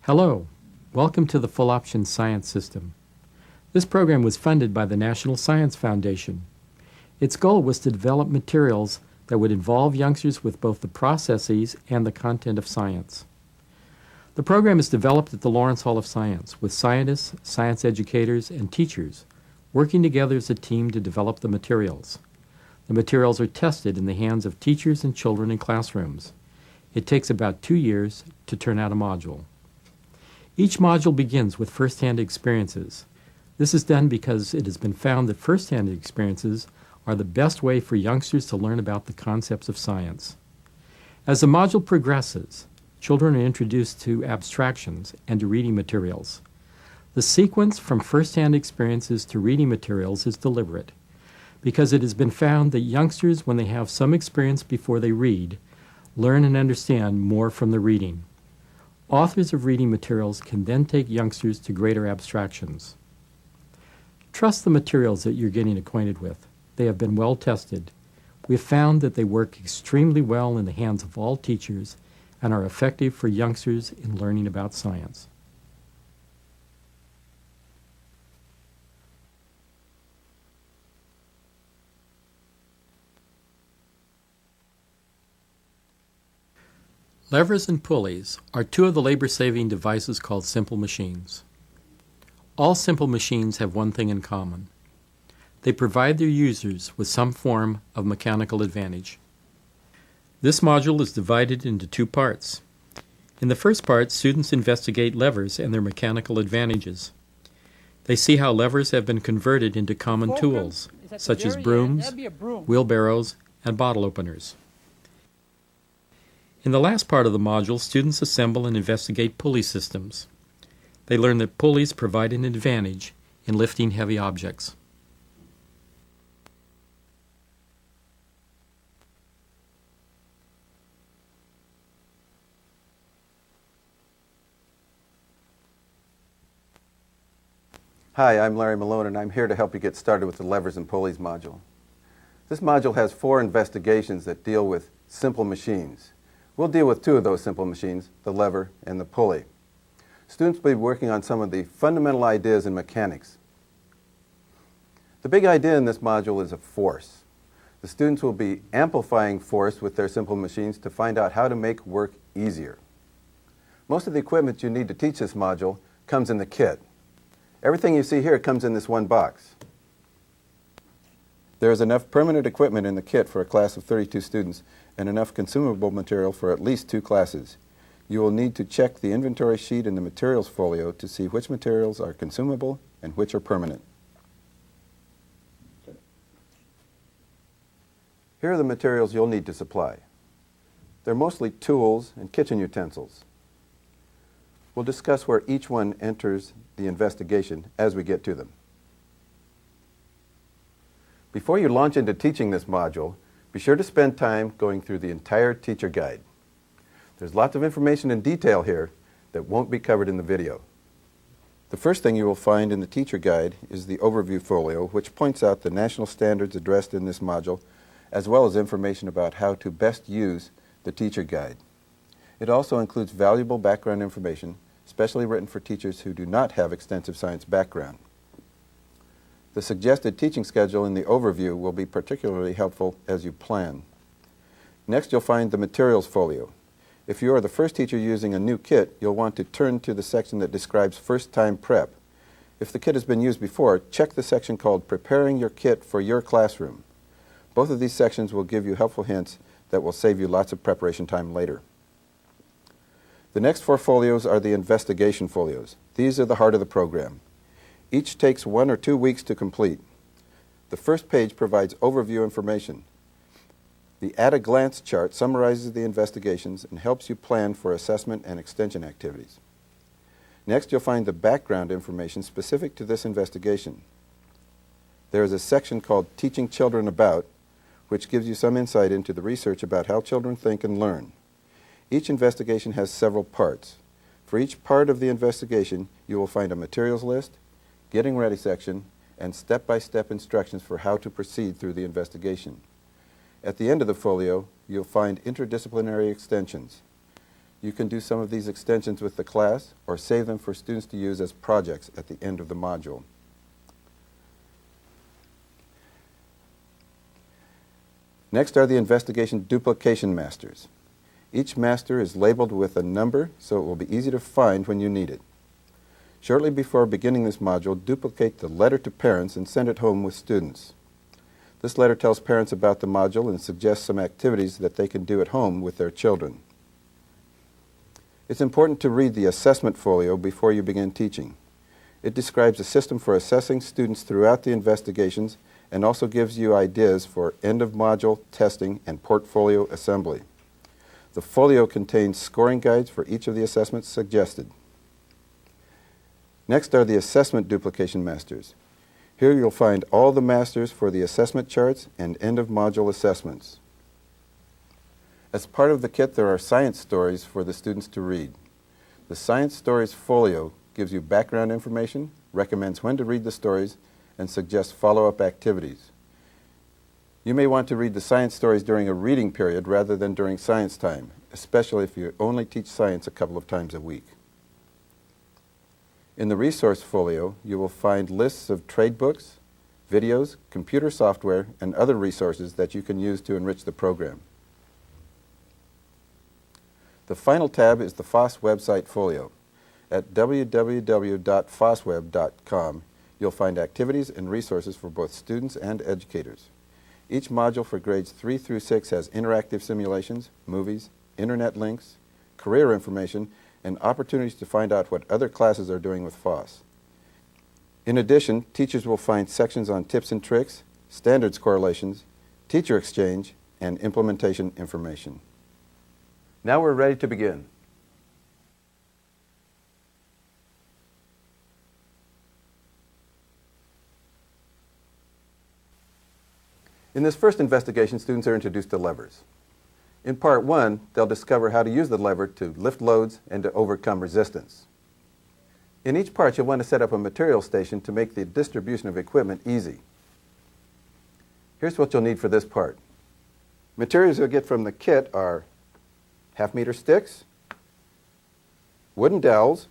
Hello, welcome to the Full Option Science System. This program was funded by the National Science Foundation. Its goal was to develop materials that would involve youngsters with both the processes and the content of science. The program is developed at the Lawrence Hall of Science with scientists, science educators, and teachers working together as a team to develop the materials. The materials are tested in the hands of teachers and children in classrooms. It takes about 2 years to turn out a module. Each module begins with first-hand experiences. This is done because it has been found that first-hand experiences are the best way for youngsters to learn about the concepts of science. As the module progresses, children are introduced to abstractions and to reading materials. The sequence from first-hand experiences to reading materials is deliberate because it has been found that youngsters, when they have some experience before they read, learn and understand more from the reading. Authors of reading materials can then take youngsters to greater abstractions. Trust the materials that you're getting acquainted with. They have been well tested. We have found that they work extremely well in the hands of all teachers and are effective for youngsters in learning about science. Levers and pulleys are two of the labor-saving devices called simple machines. All simple machines have one thing in common. They provide their users with some form of mechanical advantage. This module is divided into 2 parts. In the first part, students investigate levers and their mechanical advantages. They see how levers have been converted into common tools, such as brooms, wheelbarrows, and bottle openers. In the last part of the module, students assemble and investigate pulley systems. They learn that pulleys provide an advantage in lifting heavy objects. Hi, I'm Larry Malone, and I'm here to help you get started with the Levers and Pulleys module. This module has 4 investigations that deal with simple machines. We'll deal with 2 of those simple machines, the lever and the pulley. Students will be working on some of the fundamental ideas in mechanics. The big idea in this module is a force. The students will be amplifying force with their simple machines to find out how to make work easier. Most of the equipment you need to teach this module comes in the kit. Everything you see here comes in this one box. There is enough permanent equipment in the kit for a class of 32 students and enough consumable material for at least 2 classes. You will need to check the inventory sheet in the materials folio to see which materials are consumable and which are permanent. Here are the materials you'll need to supply. They're mostly tools and kitchen utensils. We'll discuss where each one enters the investigation as we get to them. Before you launch into teaching this module, be sure to spend time going through the entire teacher guide. There's lots of information in detail here that won't be covered in the video. The first thing you will find in the teacher guide is the overview folio, which points out the national standards addressed in this module, as well as information about how to best use the teacher guide. It also includes valuable background information, specially written for teachers who do not have extensive science background. The suggested teaching schedule in the overview will be particularly helpful as you plan. Next, you'll find the materials folio. If you are the first teacher using a new kit, you'll want to turn to the section that describes first-time prep. If the kit has been used before, check the section called Preparing Your Kit for Your Classroom. Both of these sections will give you helpful hints that will save you lots of preparation time later. The next 4 folios are the investigation folios. These are the heart of the program. Each takes 1 or 2 weeks to complete. The first page provides overview information. The at-a-glance chart summarizes the investigations and helps you plan for assessment and extension activities. Next, you'll find the background information specific to this investigation. There is a section called Teaching Children About, which gives you some insight into the research about how children think and learn. Each investigation has several parts. For each part of the investigation, you will find a materials list, getting ready section, and step-by-step instructions for how to proceed through the investigation. At the end of the folio, you'll find interdisciplinary extensions. You can do some of these extensions with the class or save them for students to use as projects at the end of the module. Next are the investigation duplication masters. Each master is labeled with a number so it will be easy to find when you need it. Shortly before beginning this module, duplicate the letter to parents and send it home with students. This letter tells parents about the module and suggests some activities that they can do at home with their children. It's important to read the assessment folio before you begin teaching. It describes a system for assessing students throughout the investigations and also gives you ideas for end-of-module testing and portfolio assembly. The folio contains scoring guides for each of the assessments suggested. Next are the assessment duplication masters. Here you'll find all the masters for the assessment charts and end-of-module assessments. As part of the kit, there are science stories for the students to read. The Science Stories folio gives you background information, recommends when to read the stories, and suggests follow-up activities. You may want to read the science stories during a reading period rather than during science time, especially if you only teach science a couple of times a week. In the resource folio, you will find lists of trade books, videos, computer software, and other resources that you can use to enrich the program. The final tab is the Foss website folio. At www.fossweb.com, you'll find activities and resources for both students and educators. Each module for grades 3 through 6 has interactive simulations, movies, internet links, career information, and opportunities to find out what other classes are doing with Foss. In addition, teachers will find sections on tips and tricks, standards correlations, teacher exchange, and implementation information. Now we're ready to begin. In this first investigation, students are introduced to levers. In part 1, they'll discover how to use the lever to lift loads and to overcome resistance. In each part, you'll want to set up a material station to make the distribution of equipment easy. Here's what you'll need for this part. Materials you'll get from the kit are half-meter sticks, wooden dowels,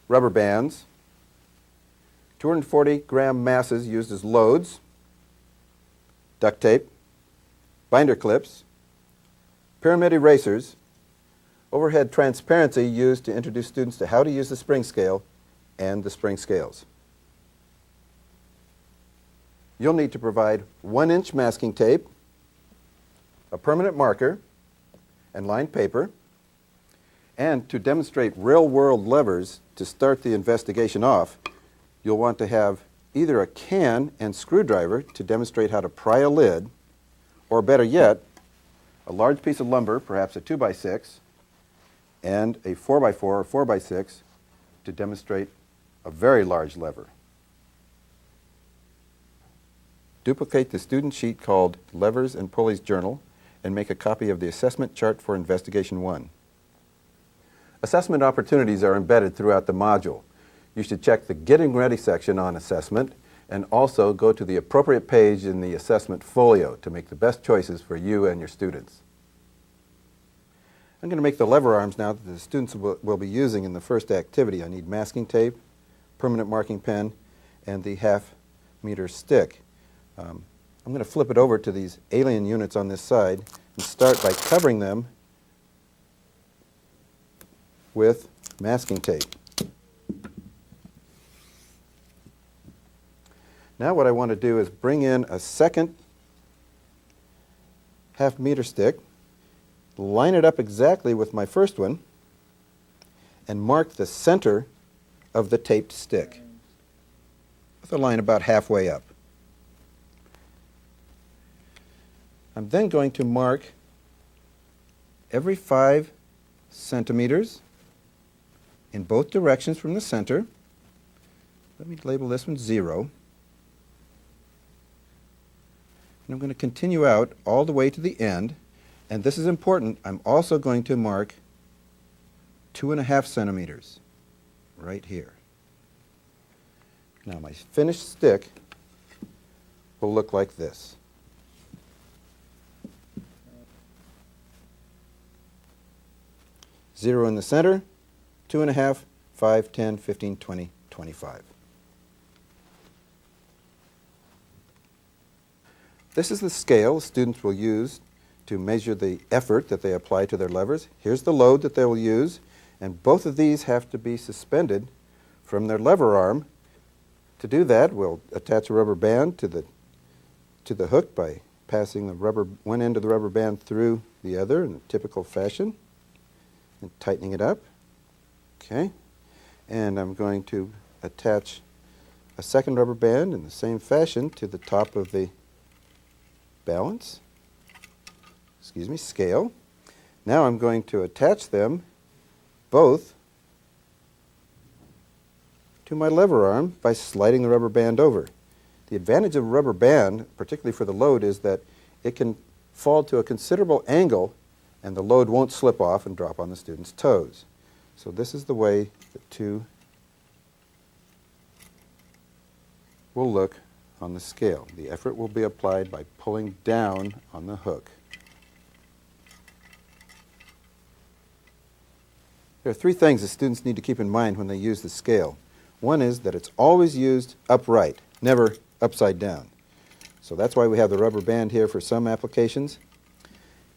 rubber bands, 240-gram masses used as loads, duct tape, binder clips, pyramid erasers, overhead transparency used to introduce students to how to use the spring scale and the spring scales. You'll need to provide 1-inch masking tape, a permanent marker, and lined paper, and to demonstrate real-world levers to start the investigation off, you'll want to have either a can and screwdriver to demonstrate how to pry a lid, or better yet, a large piece of lumber, perhaps a 2x6, and a 4x4 or 4x6 to demonstrate a very large lever. Duplicate the student sheet called Levers and Pulleys Journal and make a copy of the assessment chart for Investigation 1. Assessment opportunities are embedded throughout the module. You should check the Getting Ready section on assessment and also go to the appropriate page in the assessment folio to make the best choices for you and your students. I'm going to make the lever arms now that the students will be using in the first activity. I need masking tape, permanent marking pen, and the half-meter stick. I'm going to flip it over to these alien units on this side and start by covering them with masking tape. Now what I want to do is bring in a second half-meter stick, line it up exactly with my first one, and mark the center of the taped stick with a line about halfway up. I'm then going to mark every 5 centimeters in both directions from the center. Let me label this one 0. And I'm going to continue out all the way to the end. And this is important. I'm also going to mark 2.5 centimeters right here. Now my finished stick will look like this. Zero in the center, 2.5, 5, 10, 15, 20, 25. This is the scale students will use to measure the effort that they apply to their levers. Here's the load that they will use, and both of these have to be suspended from their lever arm. To do that, we'll attach a rubber band to the hook by passing one end of the rubber band through the other in a typical fashion and tightening it up. Okay, and I'm going to attach a second rubber band in the same fashion to the top of the scale. Now I'm going to attach them both to my lever arm by sliding the rubber band over. The advantage of a rubber band, particularly for the load, is that it can fall to a considerable angle and the load won't slip off and drop on the student's toes. So this is the way the two will look on the scale. The effort will be applied by pulling down on the hook. There are three things the students need to keep in mind when they use the scale. One is that it's always used upright, never upside down. So that's why we have the rubber band here for some applications.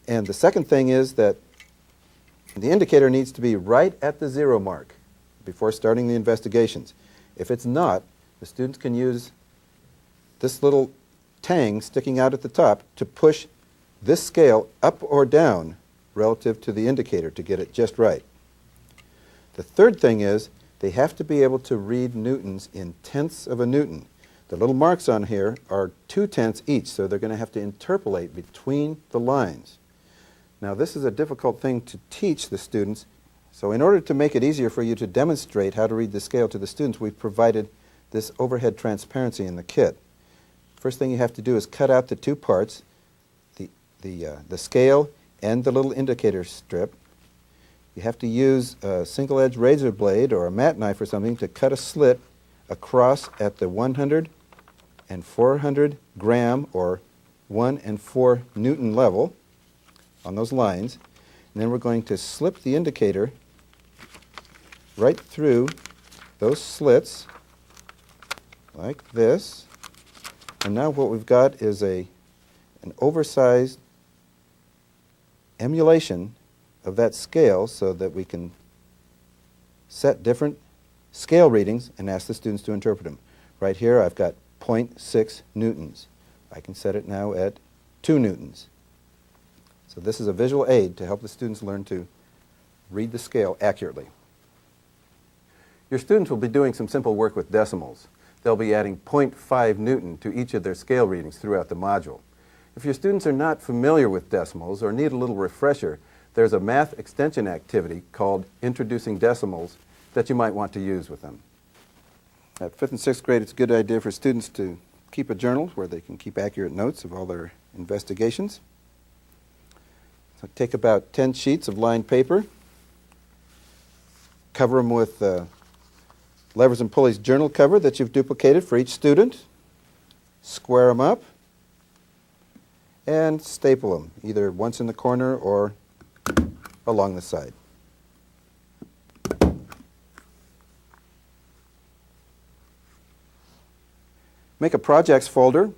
And the second thing is that the indicator needs to be right at the 0 mark before starting the investigations. If it's not, the students can use this little tang sticking out at the top to push this scale up or down relative to the indicator to get it just right. The third thing is they have to be able to read newtons in tenths of a newton. The little marks on here are 2/10 each, so they're going to have to interpolate between the lines. Now this is a difficult thing to teach the students, so in order to make it easier for you to demonstrate how to read the scale to the students, we've provided this overhead transparency in the kit. First thing you have to do is cut out the two parts, the scale and the little indicator strip. You have to use a single-edged razor blade or a mat knife or something to cut a slit across at the 100 and 400 gram or 1 and 4 Newton level on those lines. And then we're going to slip the indicator right through those slits like this. And now what we've got is an oversized emulation of that scale so that we can set different scale readings and ask the students to interpret them. Right here I've got 0.6 newtons. I can set it now at 2 newtons. So this is a visual aid to help the students learn to read the scale accurately. Your students will be doing some simple work with decimals. They'll be adding 0.5 newton to each of their scale readings throughout the module. If your students are not familiar with decimals or need a little refresher, there's a math extension activity called Introducing Decimals that you might want to use with them. At 5th and 6th grade, it's a good idea for students to keep a journal where they can keep accurate notes of all their investigations. So take about 10 sheets of lined paper, cover them with Levers and Pulleys journal cover that you've duplicated for each student, square them up, and staple them, either once in the corner or along the side. Make a projects folder.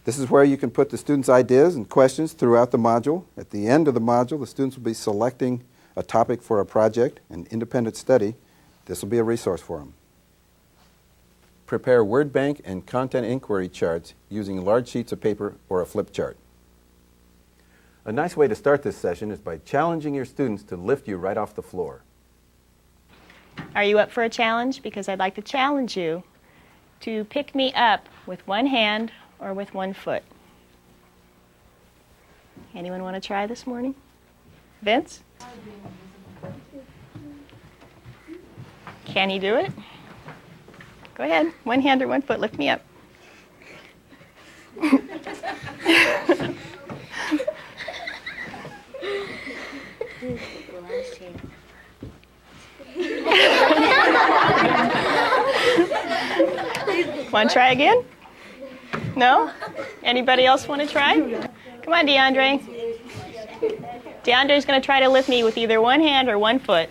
This is where you can put the students' ideas and questions throughout the module. At the end of the module, the students will be selecting a topic for a project, an independent study. This will be a resource for them. Prepare word bank and content inquiry charts using large sheets of paper or a flip chart. A nice way to start this session is by challenging your students to lift you right off the floor. Are you up for a challenge? Because I'd like to challenge you to pick me up with one hand or with one foot. Anyone want to try this morning? Vince? Can he do it? Go ahead. One hand or one foot. Lift me up. Want to try again? No? Anybody else want to try? Come on, DeAndre. DeAndre's going to try to lift me with either one hand or one foot.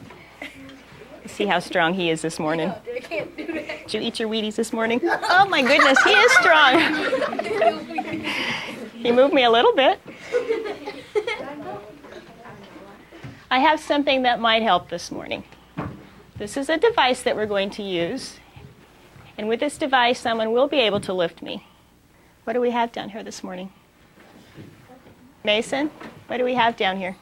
See how strong he is this morning. Did you eat your Wheaties this morning? Oh my goodness, he is strong. He moved me a little bit. I have something that might help this morning. This is a device that we're going to use. And with this device, someone will be able to lift me. What do we have down here this morning? Mason, what do we have down here?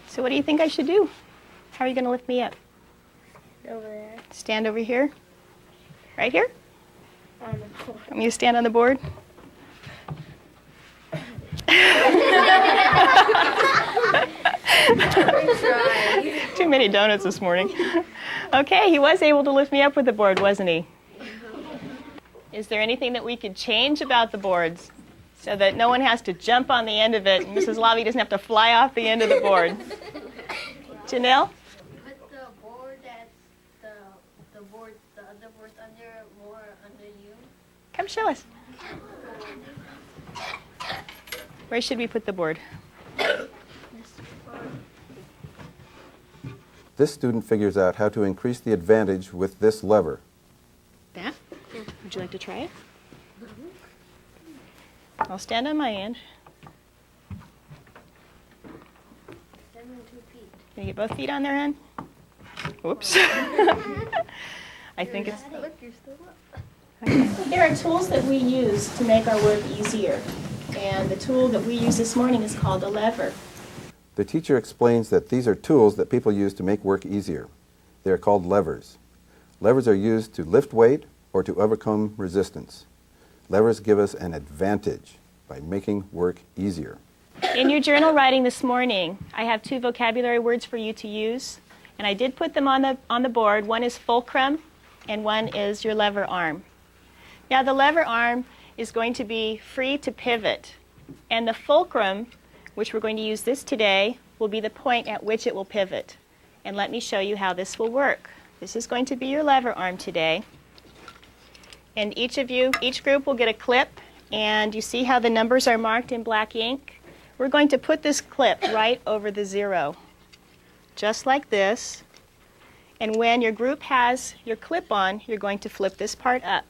So what do you think I should do? How are you going to lift me up? Over there. Stand over here? Right here? On the floor. Want me to stand on the board? Too many donuts this morning. Okay, he was able to lift me up with the board, wasn't he? Is there anything that we could change about the boards so that no one has to jump on the end of it and Mrs. Lobby doesn't have to fly off the end of the board? Janelle? Put the board that's the other board more under you. Come show us. Where should we put the board? This student figures out how to increase the advantage with this lever. That? Would you like to try it? I'll stand on my end. Stand on 2 feet. Can you get both feet on their end? Oops. I think it's... Look, you're still up. There are tools that we use to make our work easier. And the tool that we use this morning is called a lever. The teacher explains that these are tools that people use to make work easier. They are called levers. Levers are used to lift weight or to overcome resistance. Levers give us an advantage by making work easier. In your journal writing this morning, I have 2 vocabulary words for you to use. And I did put them on the board. One is fulcrum and one is your lever arm. Now the lever arm is going to be free to pivot. And the fulcrum, which we're going to use this today, will be the point at which it will pivot. And let me show you how this will work. This is going to be your lever arm today. And each group will get a clip, and you see how the numbers are marked in black ink? We're going to put this clip right over the 0, just like this. And when your group has your clip on, you're going to flip this part up.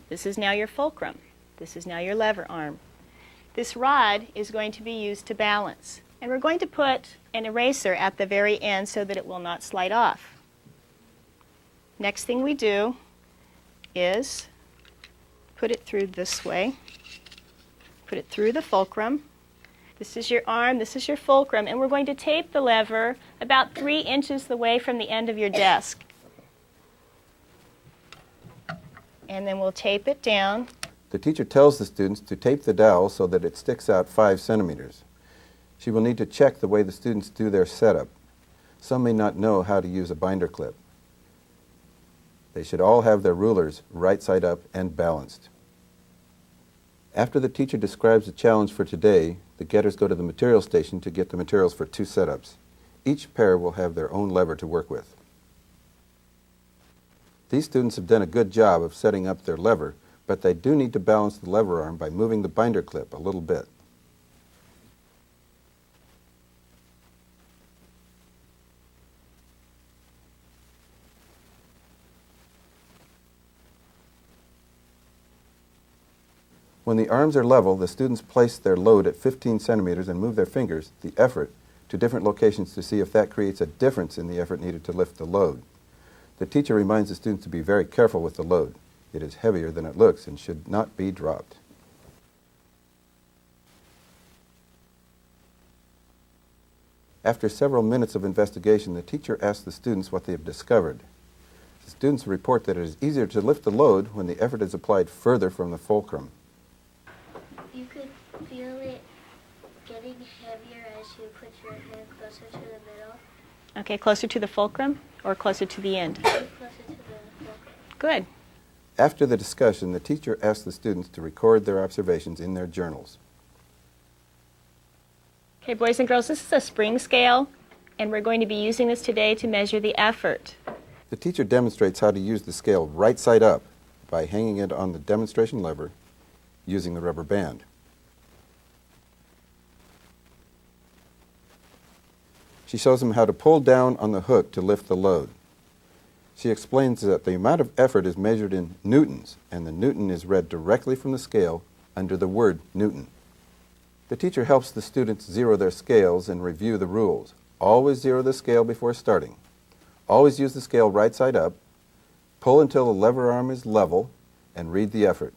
This is now your fulcrum. This is now your lever arm. This rod is going to be used to balance. And we're going to put an eraser at the very end so that it will not slide off. Next thing we do is put it through this way. Put it through the fulcrum. This is your arm, this is your fulcrum, and we're going to tape the lever about 3 inches away from the end of your desk. And then we'll tape it down. The teacher tells the students to tape the dowel so that it sticks out 5 centimeters. She will need to check the way the students do their setup. Some may not know how to use a binder clip. They should all have their rulers right side up and balanced. After the teacher describes the challenge for today, the getters go to the material station to get the materials for 2 setups. Each pair will have their own lever to work with. These students have done a good job of setting up their lever, but they do need to balance the lever arm by moving the binder clip a little bit. When the arms are level, the students place their load at 15 centimeters and move their fingers, the effort, to different locations to see if that creates a difference in the effort needed to lift the load. The teacher reminds the students to be very careful with the load. It is heavier than it looks and should not be dropped. After several minutes of investigation, the teacher asks the students what they have discovered. The students report that it is easier to lift the load when the effort is applied further from the fulcrum. You could feel it getting heavier as you put your hand closer to the middle. Okay, closer to the fulcrum or closer to the end? Closer to the fulcrum. Good. After the discussion, the teacher asked the students to record their observations in their journals. Okay, boys and girls, this is a spring scale, and we're going to be using this today to measure the effort. The teacher demonstrates how to use the scale right side up by hanging it on the demonstration lever using the rubber band. She shows them how to pull down on the hook to lift the load. She explains that the amount of effort is measured in newtons, and the newton is read directly from the scale under the word Newton. The teacher helps the students zero their scales and review the rules. Always zero the scale before starting. Always use the scale right side up. Pull until the lever arm is level and read the effort.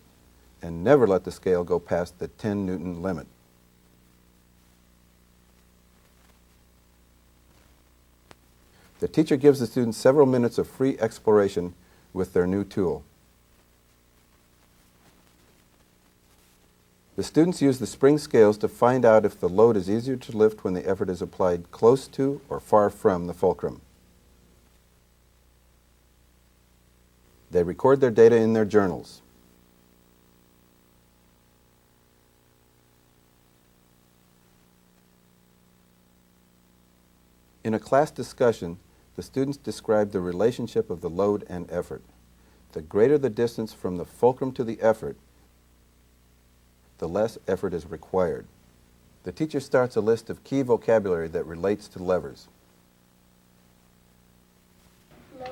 And never let the scale go past the 10 Newton limit. The teacher gives the students several minutes of free exploration with their new tool. The students use the spring scales to find out if the load is easier to lift when the effort is applied close to or far from the fulcrum. They record their data in their journals. In a class discussion, the students describe the relationship of the load and effort. The greater the distance from the fulcrum to the effort, the less effort is required. The teacher starts a list of key vocabulary that relates to levers. Load.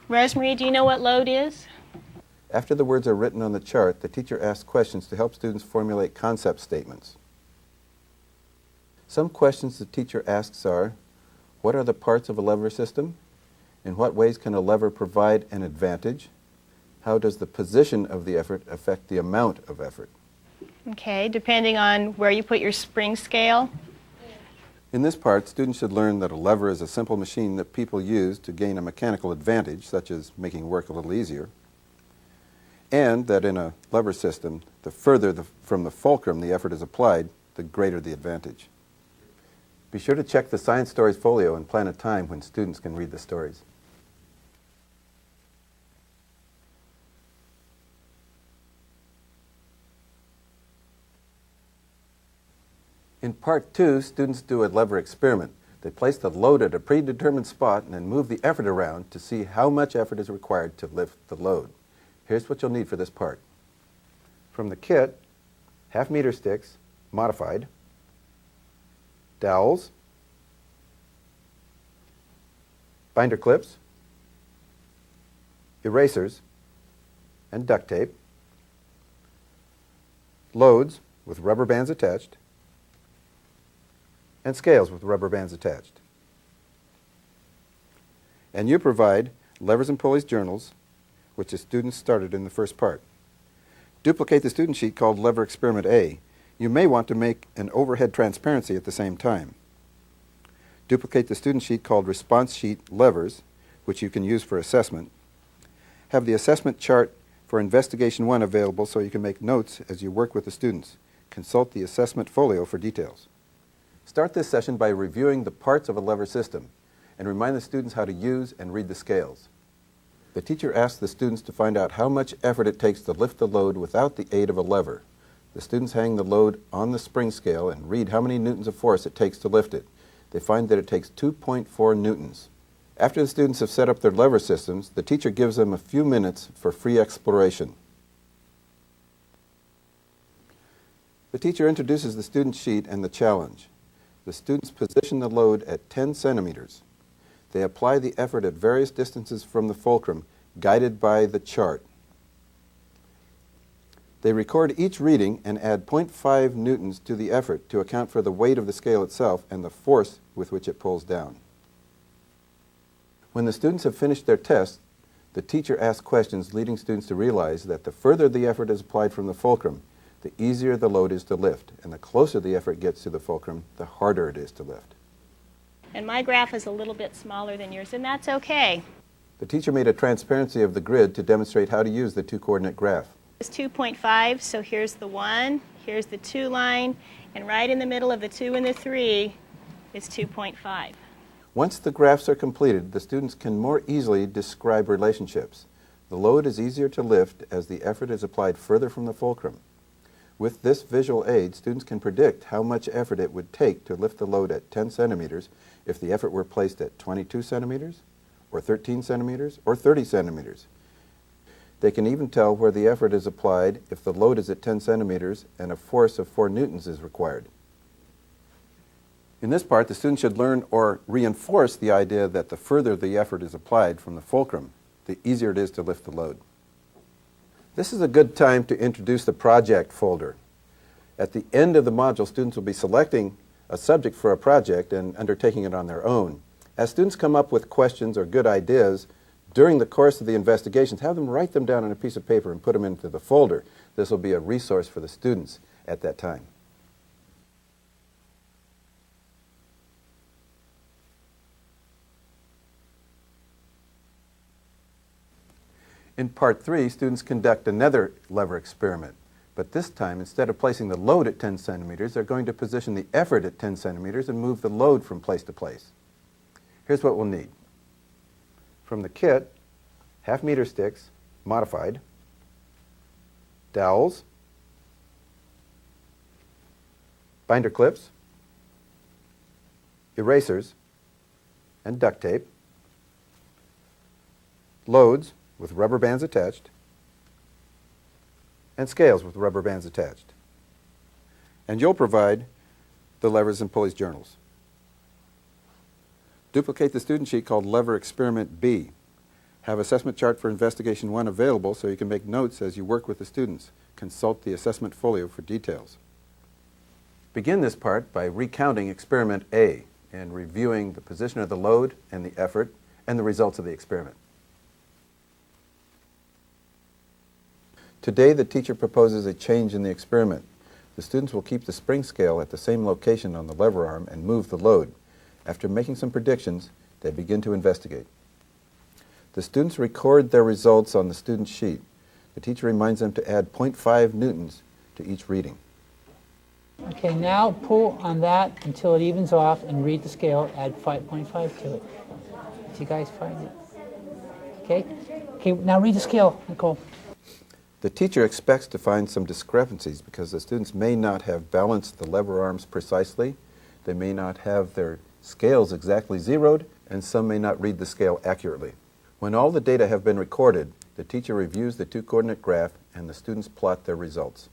Rosemary, do you know what load is? After the words are written on the chart, the teacher asks questions to help students formulate concept statements. Some questions the teacher asks are, what are the parts of a lever system? In what ways can a lever provide an advantage? How does the position of the effort affect the amount of effort? Okay, depending on where you put your spring scale. In this part, students should learn that a lever is a simple machine that people use to gain a mechanical advantage, such as making work a little easier, and that in a lever system, the further from the fulcrum the effort is applied, the greater the advantage. Be sure to check the Science Stories folio and plan a time when students can read the stories. In Part 2, students do a lever experiment. They place the load at a predetermined spot and then move the effort around to see how much effort is required to lift the load. Here's what you'll need for this part. From the kit, half-meter sticks, modified, dowels, binder clips, erasers, and duct tape, loads with rubber bands attached, and scales with rubber bands attached. And you provide Levers and Pulleys journals, which the students started in the first part. Duplicate the student sheet called Lever Experiment A. You may want to make an overhead transparency at the same time. Duplicate the student sheet called Response Sheet Levers, which you can use for assessment. Have the assessment chart for Investigation 1 available so you can make notes as you work with the students. Consult the assessment folio for details. Start this session by reviewing the parts of a lever system and remind the students how to use and read the scales. The teacher asks the students to find out how much effort it takes to lift the load without the aid of a lever. The students hang the load on the spring scale and read how many newtons of force it takes to lift it. They find that it takes 2.4 newtons. After the students have set up their lever systems, the teacher gives them a few minutes for free exploration. The teacher introduces the student sheet and the challenge. The students position the load at 10 centimeters. They apply the effort at various distances from the fulcrum, guided by the chart. They record each reading and add 0.5 newtons to the effort to account for the weight of the scale itself and the force with which it pulls down. When the students have finished their test, the teacher asks questions leading students to realize that the further the effort is applied from the fulcrum, the easier the load is to lift, and the closer the effort gets to the fulcrum, the harder it is to lift. And my graph is a little bit smaller than yours, and that's okay. The teacher made a transparency of the grid to demonstrate how to use the two-coordinate graph. It's 2.5, so here's the 1, Here's the 2 line, and right in the middle of the 2 and the 3 is 2.5. Once the graphs are completed, the students can more easily describe relationships. The load is easier to lift as the effort is applied further from the fulcrum. With this visual aid, students can predict how much effort it would take to lift the load at 10 centimeters if the effort were placed at 22 centimeters, or 13 centimeters, or 30 centimeters. They can even tell where the effort is applied if the load is at 10 centimeters and a force of 4 newtons is required. In this part, the student should learn or reinforce the idea that the further the effort is applied from the fulcrum, the easier it is to lift the load. This is a good time to introduce the project folder. At the end of the module, students will be selecting a subject for a project and undertaking it on their own. As students come up with questions or good ideas during the course of the investigations, have them write them down on a piece of paper and put them into the folder. This will be a resource for the students at that time. In Part 3, students conduct another lever experiment. But this time, instead of placing the load at 10 centimeters, they're going to position the effort at 10 centimeters and move the load from place to place. Here's what we'll need. From the kit, half-meter sticks, modified, dowels, binder clips, erasers, and duct tape, loads with rubber bands attached, and scales with rubber bands attached. And you'll provide the levers and pulleys journals. Duplicate the student sheet called Lever Experiment B. Have assessment chart for Investigation 1 available so you can make notes as you work with the students. Consult the assessment folio for details. Begin this part by recounting Experiment A and reviewing the position of the load and the effort and the results of the experiment. Today, the teacher proposes a change in the experiment. The students will keep the spring scale at the same location on the lever arm and move the load. After making some predictions, they begin to investigate. The students record their results on the student sheet. The teacher reminds them to add 0.5 newtons to each reading. Okay, now pull on that until it evens off and read the scale, add 5.5 to it. Did you guys find it? Okay? Okay, now read the scale, Nicole. The teacher expects to find some discrepancies because the students may not have balanced the lever arms precisely, they may not have their scales exactly zeroed, and some may not read the scale accurately. When all the data have been recorded, the teacher reviews the 2-coordinate graph and the students plot their results.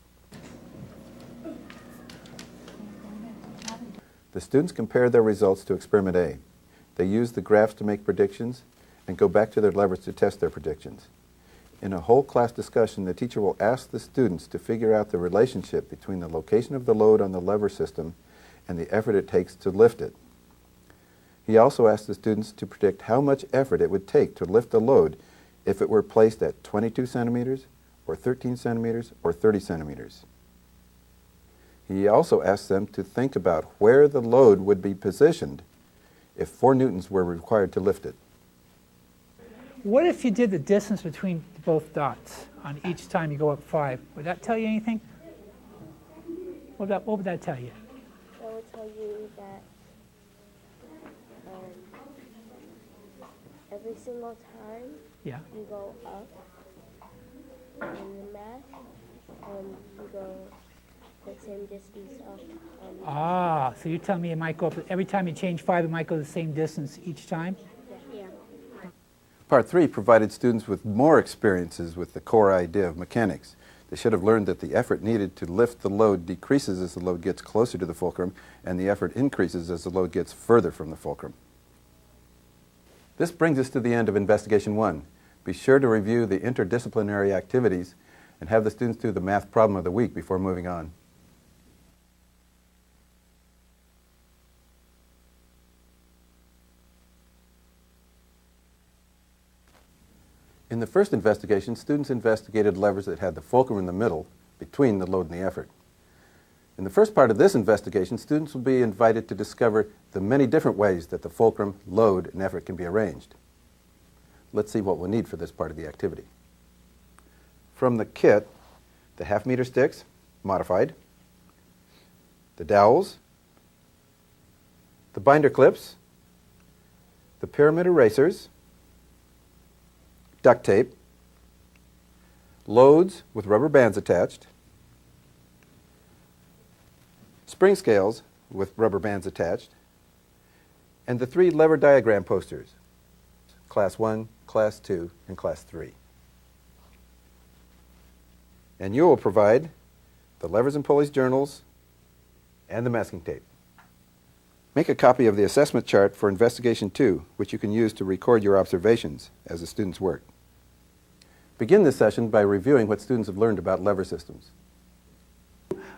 The students compare their results to Experiment A. They use the graphs to make predictions and go back to their levers to test their predictions. In a whole class discussion, the teacher will ask the students to figure out the relationship between the location of the load on the lever system and the effort it takes to lift it. He also asks the students to predict how much effort it would take to lift the load if it were placed at 22 centimeters, or 13 centimeters, or 30 centimeters. He also asks them to think about where the load would be positioned if 4 newtons were required to lift it. What if you did the distance between both dots on each time you go up 5? Would that tell you anything? What would that tell you? That would tell you that every single time Yeah. you go up in the math, you go the same distance up. Ah, so you're telling me it might go up, every time you change 5, it might go the same distance each time? Yeah. Part 3 provided students with more experiences with the core idea of mechanics. They should have learned that the effort needed to lift the load decreases as the load gets closer to the fulcrum, and the effort increases as the load gets further from the fulcrum. This brings us to the end of Investigation 1. Be sure to review the interdisciplinary activities and have the students do the math problem of the week before moving on. In the first investigation, students investigated levers that had the fulcrum in the middle between the load and the effort. In the first part of this investigation, students will be invited to discover the many different ways that the fulcrum, load, and effort can be arranged. Let's see what we'll need for this part of the activity. From the kit, the half-meter sticks, modified, the dowels, the binder clips, the pyramid erasers, duct tape, loads with rubber bands attached, spring scales with rubber bands attached, and the 3 lever diagram posters, Class 1, Class 2, and Class 3. And you will provide the levers and pulleys journals and the masking tape. Make a copy of the assessment chart for Investigation 2, which you can use to record your observations as the students work. Begin this session by reviewing what students have learned about lever systems.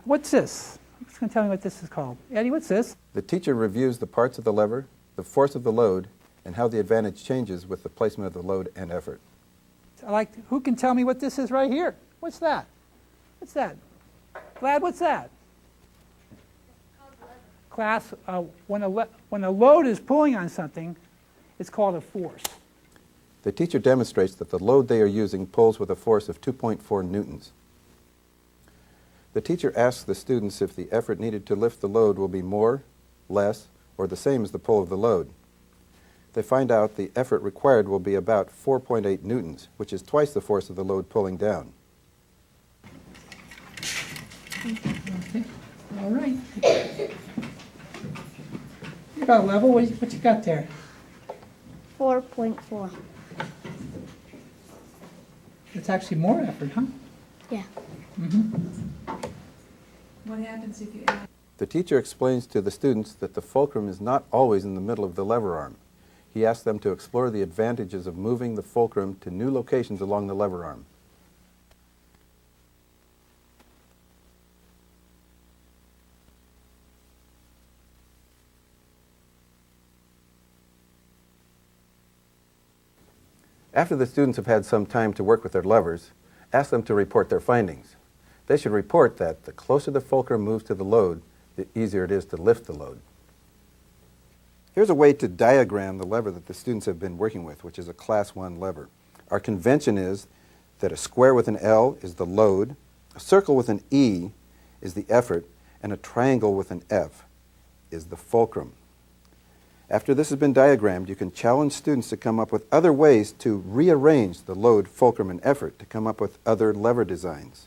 What's this? Who's going to tell me what this is called? Eddie, what's this? The teacher reviews the parts of the lever, the force of the load, and how the advantage changes with the placement of the load and effort. Who can tell me what this is right here? What's that? What's that? Glad, what's that? Class, when a load is pulling on something, it's called a force. The teacher demonstrates that the load they are using pulls with a force of 2.4 newtons. The teacher asks the students if the effort needed to lift the load will be more, less, or the same as the pull of the load. They find out the effort required will be about 4.8 newtons, which is twice the force of the load pulling down. Okay, all right. You got a level, what you got there? 4.4. It's actually more effort, huh? Yeah. What happens if you add? The teacher explains to the students that the fulcrum is not always in the middle of the lever arm. He asks them to explore the advantages of moving the fulcrum to new locations along the lever arm. After the students have had some time to work with their levers, ask them to report their findings. They should report that the closer the fulcrum moves to the load, the easier it is to lift the load. Here's a way to diagram the lever that the students have been working with, which is a Class 1 lever. Our convention is that a square with an L is the load, a circle with an E is the effort, and a triangle with an F is the fulcrum. After this has been diagrammed, you can challenge students to come up with other ways to rearrange the load, fulcrum, and effort to come up with other lever designs.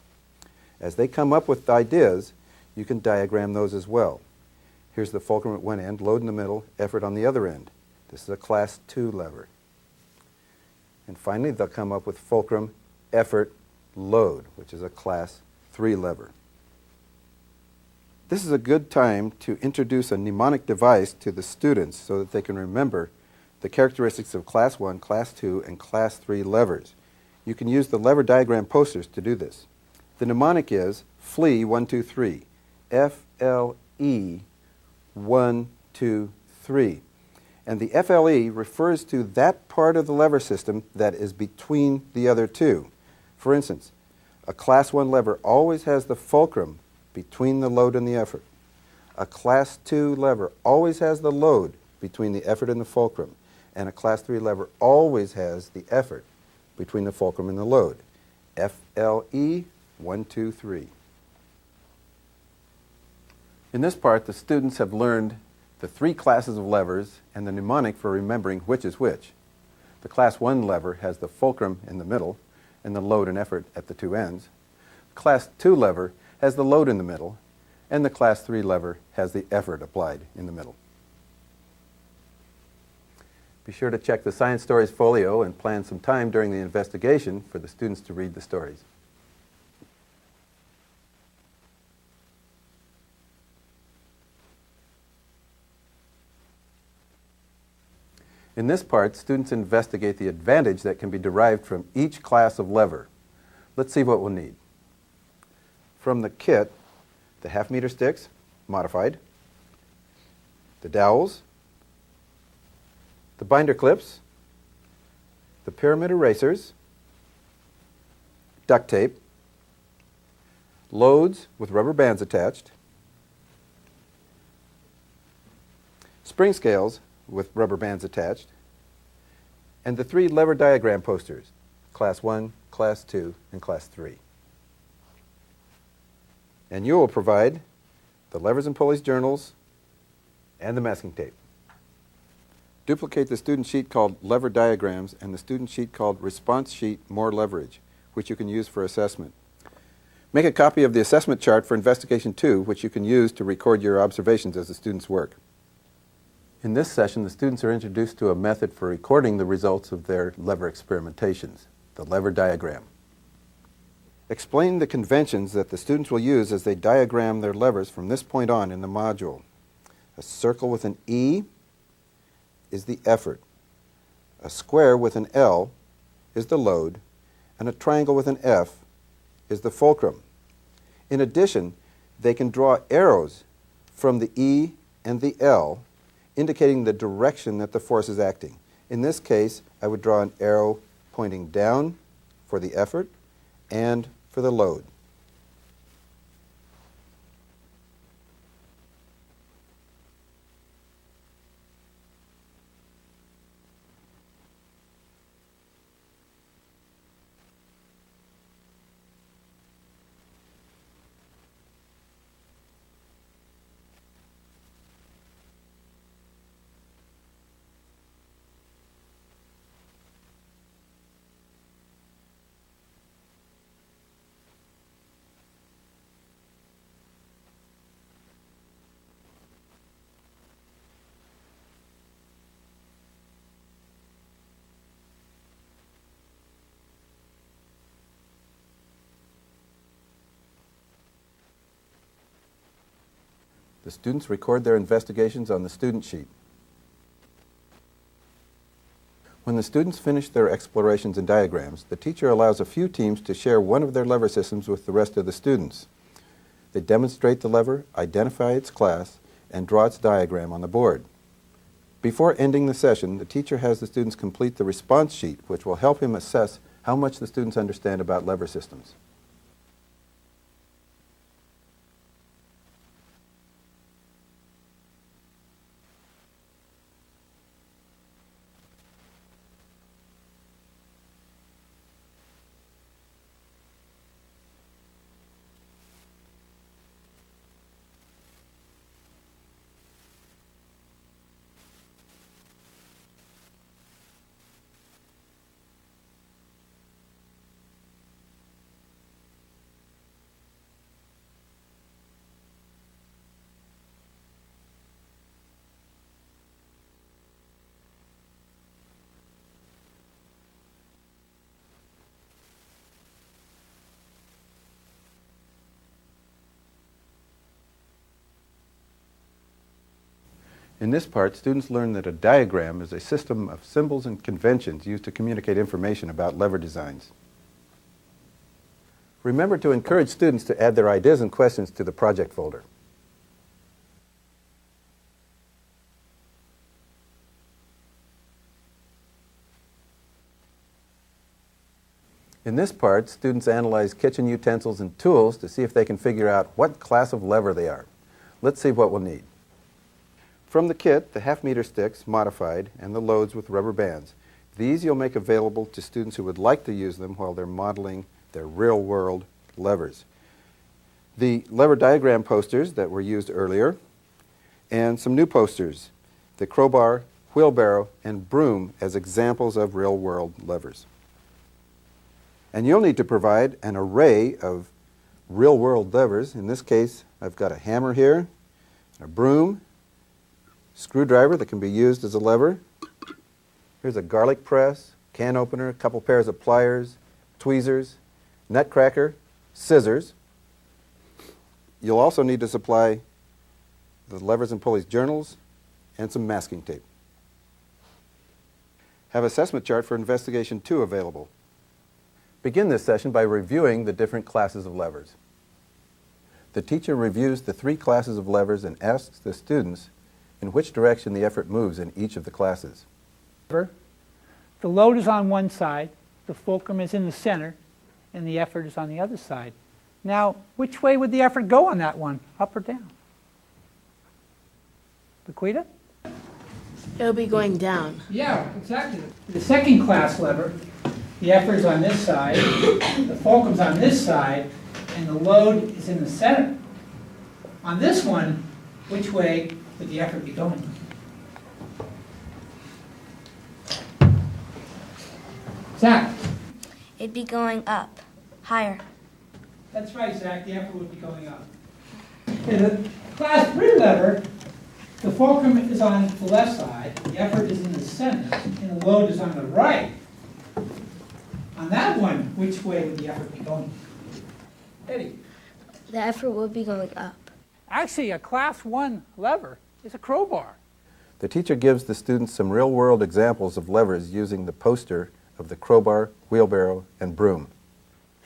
As they come up with ideas, you can diagram those as well. Here's the fulcrum at one end, load in the middle, effort on the other end. This is a Class 2 lever. And finally, they'll come up with fulcrum, effort, load, which is a Class 3 lever. This is a good time to introduce a mnemonic device to the students so that they can remember the characteristics of Class 1, Class 2, and Class 3 levers. You can use the lever diagram posters to do this. The mnemonic is FLE 1, 2, 3. F-L-E 1, 2, 3. And the FLE refers to that part of the lever system that is between the other two. For instance, a Class 1 lever always has the fulcrum between the load and the effort. A Class 2 lever always has the load between the effort and the fulcrum. And a Class 3 lever always has the effort between the fulcrum and the load. FLE 1, 2, 3. In this part, the students have learned the 3 classes of levers and the mnemonic for remembering which is which. The Class 1 lever has the fulcrum in the middle and the load and effort at the two ends. The Class 2 lever has the load in the middle, and the Class 3 lever has the effort applied in the middle. Be sure to check the Science Stories folio and plan some time during the investigation for the students to read the stories. In this part, students investigate the advantage that can be derived from each class of lever. Let's see what we'll need. From the kit, the half-meter sticks, modified, the dowels, the binder clips, the pyramid erasers, duct tape, loads with rubber bands attached, spring scales with rubber bands attached, and the 3 lever diagram posters, Class 1, Class 2, and Class 3. And you will provide the levers and pulleys journals, and the masking tape. Duplicate the student sheet called lever diagrams and the student sheet called response sheet more leverage, which you can use for assessment. Make a copy of the assessment chart for investigation 2, which you can use to record your observations as the students work. In this session, the students are introduced to a method for recording the results of their lever experimentations, the lever diagram. Explain the conventions that the students will use as they diagram their levers from this point on in the module. A circle with an E is the effort. A square with an L is the load, and a triangle with an F is the fulcrum. In addition, they can draw arrows from the E and the L, indicating the direction that the force is acting. In this case, I would draw an arrow pointing down for the effort and for the load. The students record their investigations on the student sheet. When the students finish their explorations and diagrams, the teacher allows a few teams to share one of their lever systems with the rest of the students. They demonstrate the lever, identify its class, and draw its diagram on the board. Before ending the session, the teacher has the students complete the response sheet, which will help him assess how much the students understand about lever systems. In this part, students learn that a diagram is a system of symbols and conventions used to communicate information about lever designs. Remember to encourage students to add their ideas and questions to the project folder. In this part, students analyze kitchen utensils and tools to see if they can figure out what class of lever they are. Let's see what we'll need. From the kit, the half-meter sticks, modified, and the loads with rubber bands. These you'll make available to students who would like to use them while they're modeling their real-world levers. The lever diagram posters that were used earlier, and some new posters, the crowbar, wheelbarrow, and broom as examples of real-world levers. And you'll need to provide an array of real-world levers. In this case, I've got a hammer here, a broom, screwdriver that can be used as a lever. Here's a garlic press, can opener, a couple pairs of pliers, tweezers, nutcracker, scissors. You'll also need to supply the levers and pulleys journals and some masking tape. Have assessment chart for investigation 2 available. Begin this session by reviewing the different classes of levers. The teacher reviews the 3 classes of levers and asks the students in which direction the effort moves in each of the classes. The load is on one side, the fulcrum is in the center, and the effort is on the other side. Now, which way would the effort go on that one, up or down? Laquita? It'll be going down. Yeah, exactly. The second class lever, the effort is on this side, the fulcrum's on this side, and the load is in the center. On this one, which way would the effort be going? Zach? It'd be going up, higher. That's right, Zach, the effort would be going up. In the class 3 lever, the fulcrum is on the left side, the effort is in the center, and the load is on the right. On that one, which way would the effort be going? Eddie? The effort would be going up. Actually, a class 1 lever is a crowbar. The teacher gives the students some real-world examples of levers using the poster of the crowbar, wheelbarrow, and broom.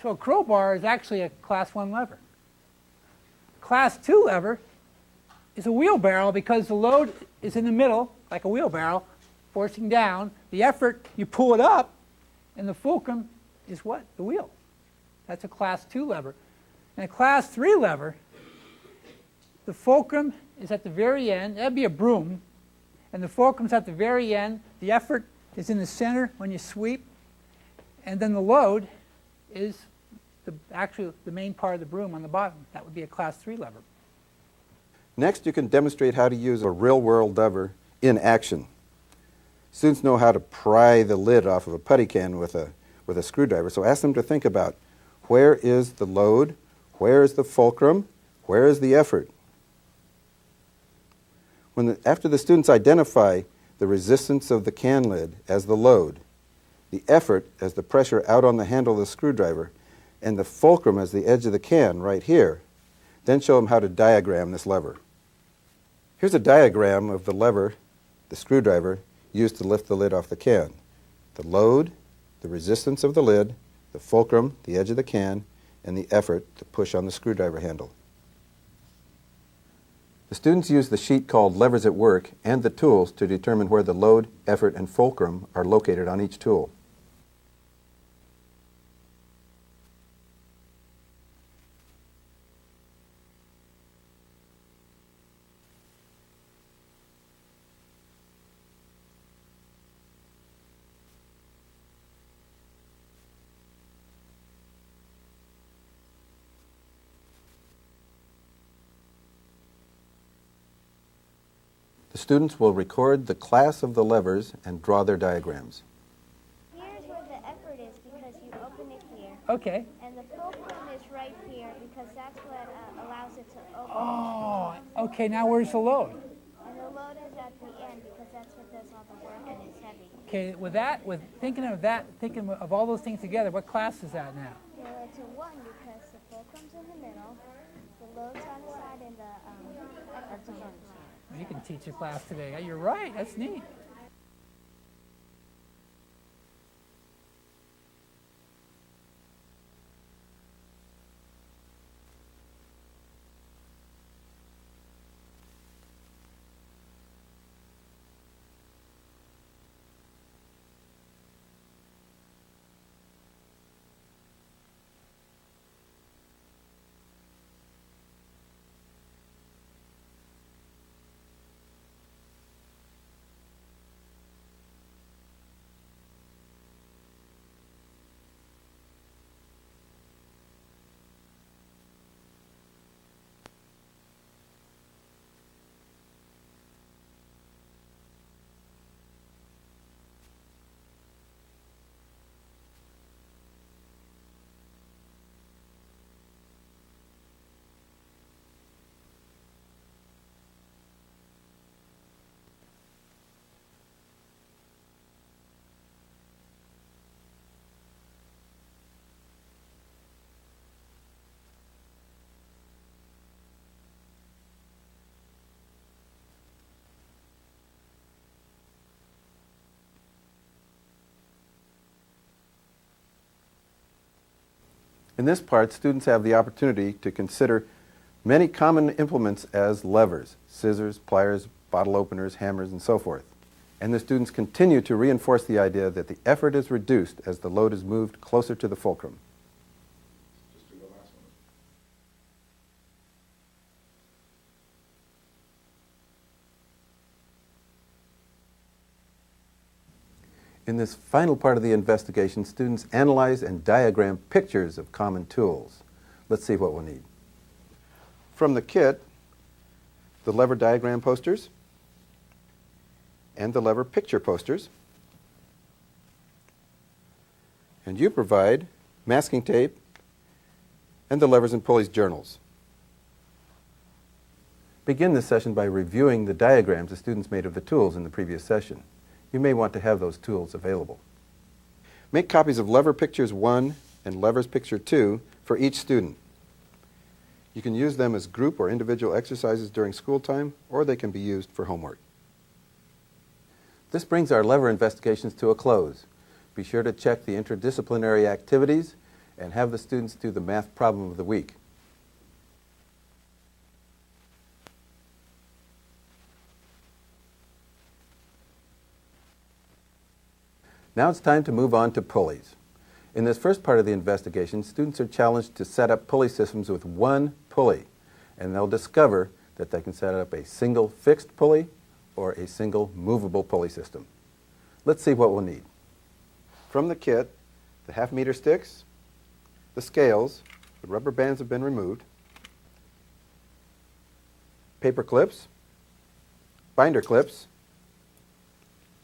So a crowbar is actually a class 1 lever. Class 2 lever is a wheelbarrow because the load is in the middle, like a wheelbarrow, forcing down. The effort, you pull it up, and the fulcrum is what? The wheel. That's a class 2 lever. And a class 3 lever, the fulcrum is at the very end. That'd be a broom. And the fulcrum's at the very end. The effort is in the center when you sweep. And then the load is actually the main part of the broom on the bottom. That would be a class 3 lever. Next, you can demonstrate how to use a real-world lever in action. Students know how to pry the lid off of a putty can with a screwdriver, so ask them to think about where is the load, where is the fulcrum, where is the effort. After the students identify the resistance of the can lid as the load, the effort as the pressure out on the handle of the screwdriver, and the fulcrum as the edge of the can right here, then show them how to diagram this lever. Here's a diagram of the lever, the screwdriver, used to lift the lid off the can. The load, the resistance of the lid, the fulcrum, the edge of the can, and the effort to push on the screwdriver handle. The students use the sheet called Levers at Work and the tools to determine where the load, effort, and fulcrum are located on each tool. The students will record the class of the levers and draw their diagrams. Here's where the effort is because you open it here. Okay. And the fulcrum is right here because that's what allows it to open. Oh, okay, now where's the load? And the load is at the end because that's what does all the work and it's heavy. Okay, thinking of all those things together, what class is that now? Well, it's a 1 because the fulcrum's in the middle, the load's on the side, and the effort's on the side. You can teach a class today. You're right, that's neat. In this part, students have the opportunity to consider many common implements as levers: scissors, pliers, bottle openers, hammers, and so forth. And the students continue to reinforce the idea that the effort is reduced as the load is moved closer to the fulcrum. In this final part of the investigation, students analyze and diagram pictures of common tools. Let's see what we'll need. From the kit, the lever diagram posters and the lever picture posters. And you provide masking tape and the levers and pulleys journals. Begin this session by reviewing the diagrams the students made of the tools in the previous session. You may want to have those tools available. Make copies of lever pictures 1 and levers picture 2 for each student. You can use them as group or individual exercises during school time, or they can be used for homework. This brings our lever investigations to a close. Be sure to check the interdisciplinary activities and have the students do the math problem of the week. Now it's time to move on to pulleys. In this first part of the investigation, students are challenged to set up pulley systems with one pulley, and they'll discover that they can set up a single fixed pulley or a single movable pulley system. Let's see what we'll need. From the kit, the half-meter sticks, the scales, the rubber bands have been removed, paper clips, binder clips,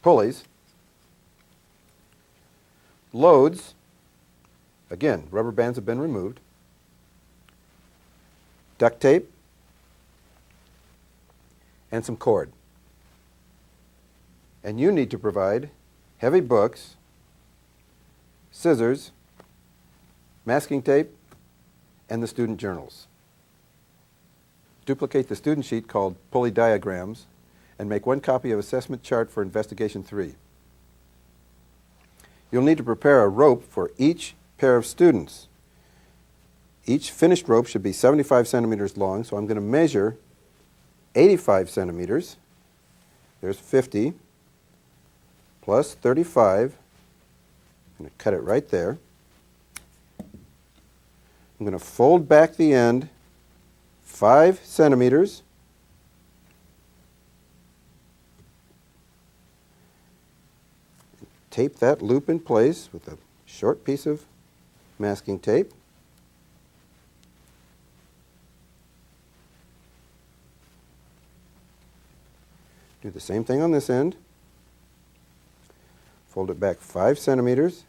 pulleys, loads, again, rubber bands have been removed, duct tape, and some cord. And you need to provide heavy books, scissors, masking tape, and the student journals. Duplicate the student sheet called Pulley Diagrams and make one copy of assessment chart for investigation 3. You'll need to prepare a rope for each pair of students. Each finished rope should be 75 centimeters long, so I'm going to measure 85 centimeters. There's 50 plus 35. I'm going to cut it right there. I'm going to fold back the end 5 centimeters. Tape that loop in place with a short piece of masking tape. Do the same thing on this end. Fold it back 5 centimeters.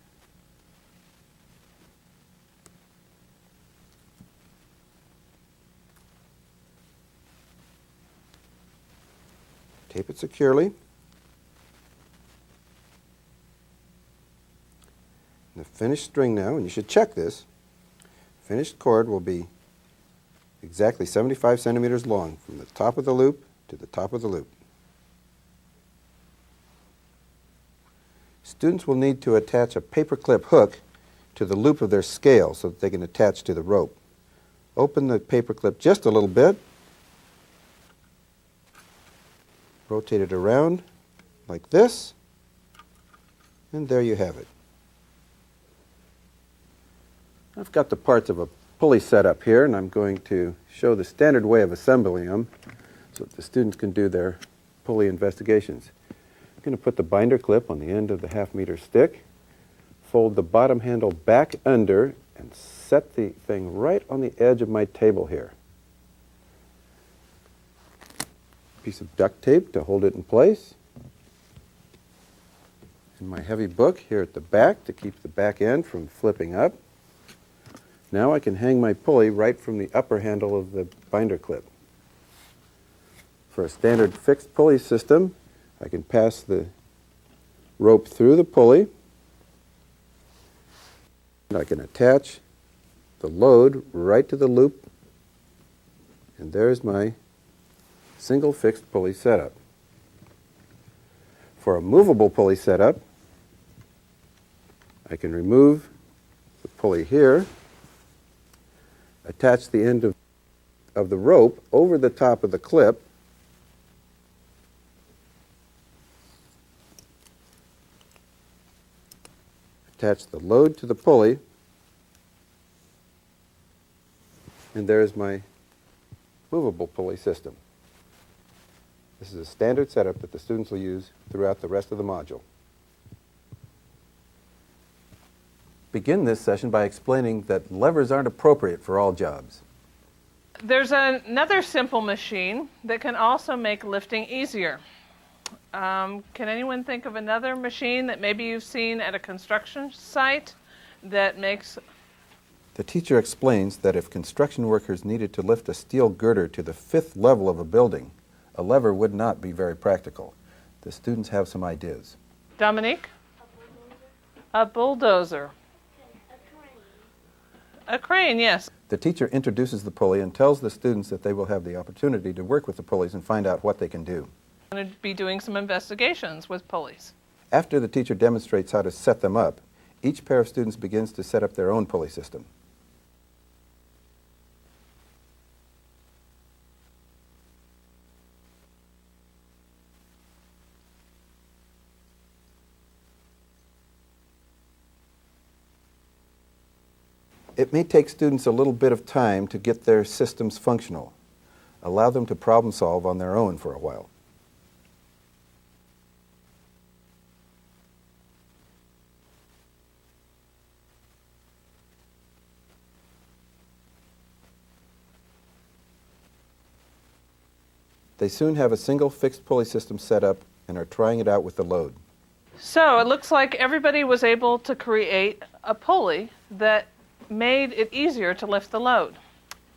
Tape it securely. The finished string now, and you should check this, finished cord will be exactly 75 centimeters long from the top of the loop to the top of the loop. Students will need to attach a paper clip hook to the loop of their scale so that they can attach to the rope. Open the paper clip just a little bit, rotate it around like this, and there you have it. I've got the parts of a pulley set up here, and I'm going to show the standard way of assembling them so that the students can do their pulley investigations. I'm going to put the binder clip on the end of the half-meter stick, fold the bottom handle back under, and set the thing right on the edge of my table here. Piece of duct tape to hold it in place, and my heavy book here at the back to keep the back end from flipping up. Now I can hang my pulley right from the upper handle of the binder clip. For a standard fixed pulley system, I can pass the rope through the pulley, and I can attach the load right to the loop, and there's my single fixed pulley setup. For a movable pulley setup, I can remove the pulley here, attach the end of the rope over the top of the clip, attach the load to the pulley, and there's my movable pulley system. This is a standard setup that the students will use throughout the rest of the module. Begin this session by explaining that levers aren't appropriate for all jobs. There's another simple machine that can also make lifting easier. Can anyone think of another machine that maybe you've seen at a construction site that makes... The teacher explains that if construction workers needed to lift a steel girder to the 5th level of a building, a lever would not be very practical. The students have some ideas. Dominique? A bulldozer. A crane, yes. The teacher introduces the pulley and tells the students that they will have the opportunity to work with the pulleys and find out what they can do. I'm going to be doing some investigations with pulleys. After the teacher demonstrates how to set them up, each pair of students begins to set up their own pulley system. It may take students a little bit of time to get their systems functional. Allow them to problem solve on their own for a while. They soon have a single fixed pulley system set up and are trying it out with the load. So it looks like everybody was able to create a pulley that made it easier to lift the load.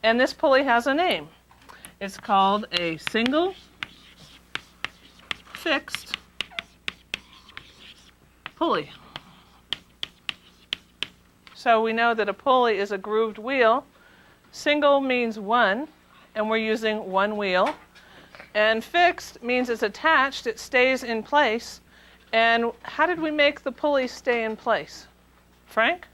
And this pulley has a name. It's called a single fixed pulley. So we know that a pulley is a grooved wheel. Single means one, and we're using one wheel. And fixed means it's attached, it stays in place. And how did we make the pulley stay in place? Frank?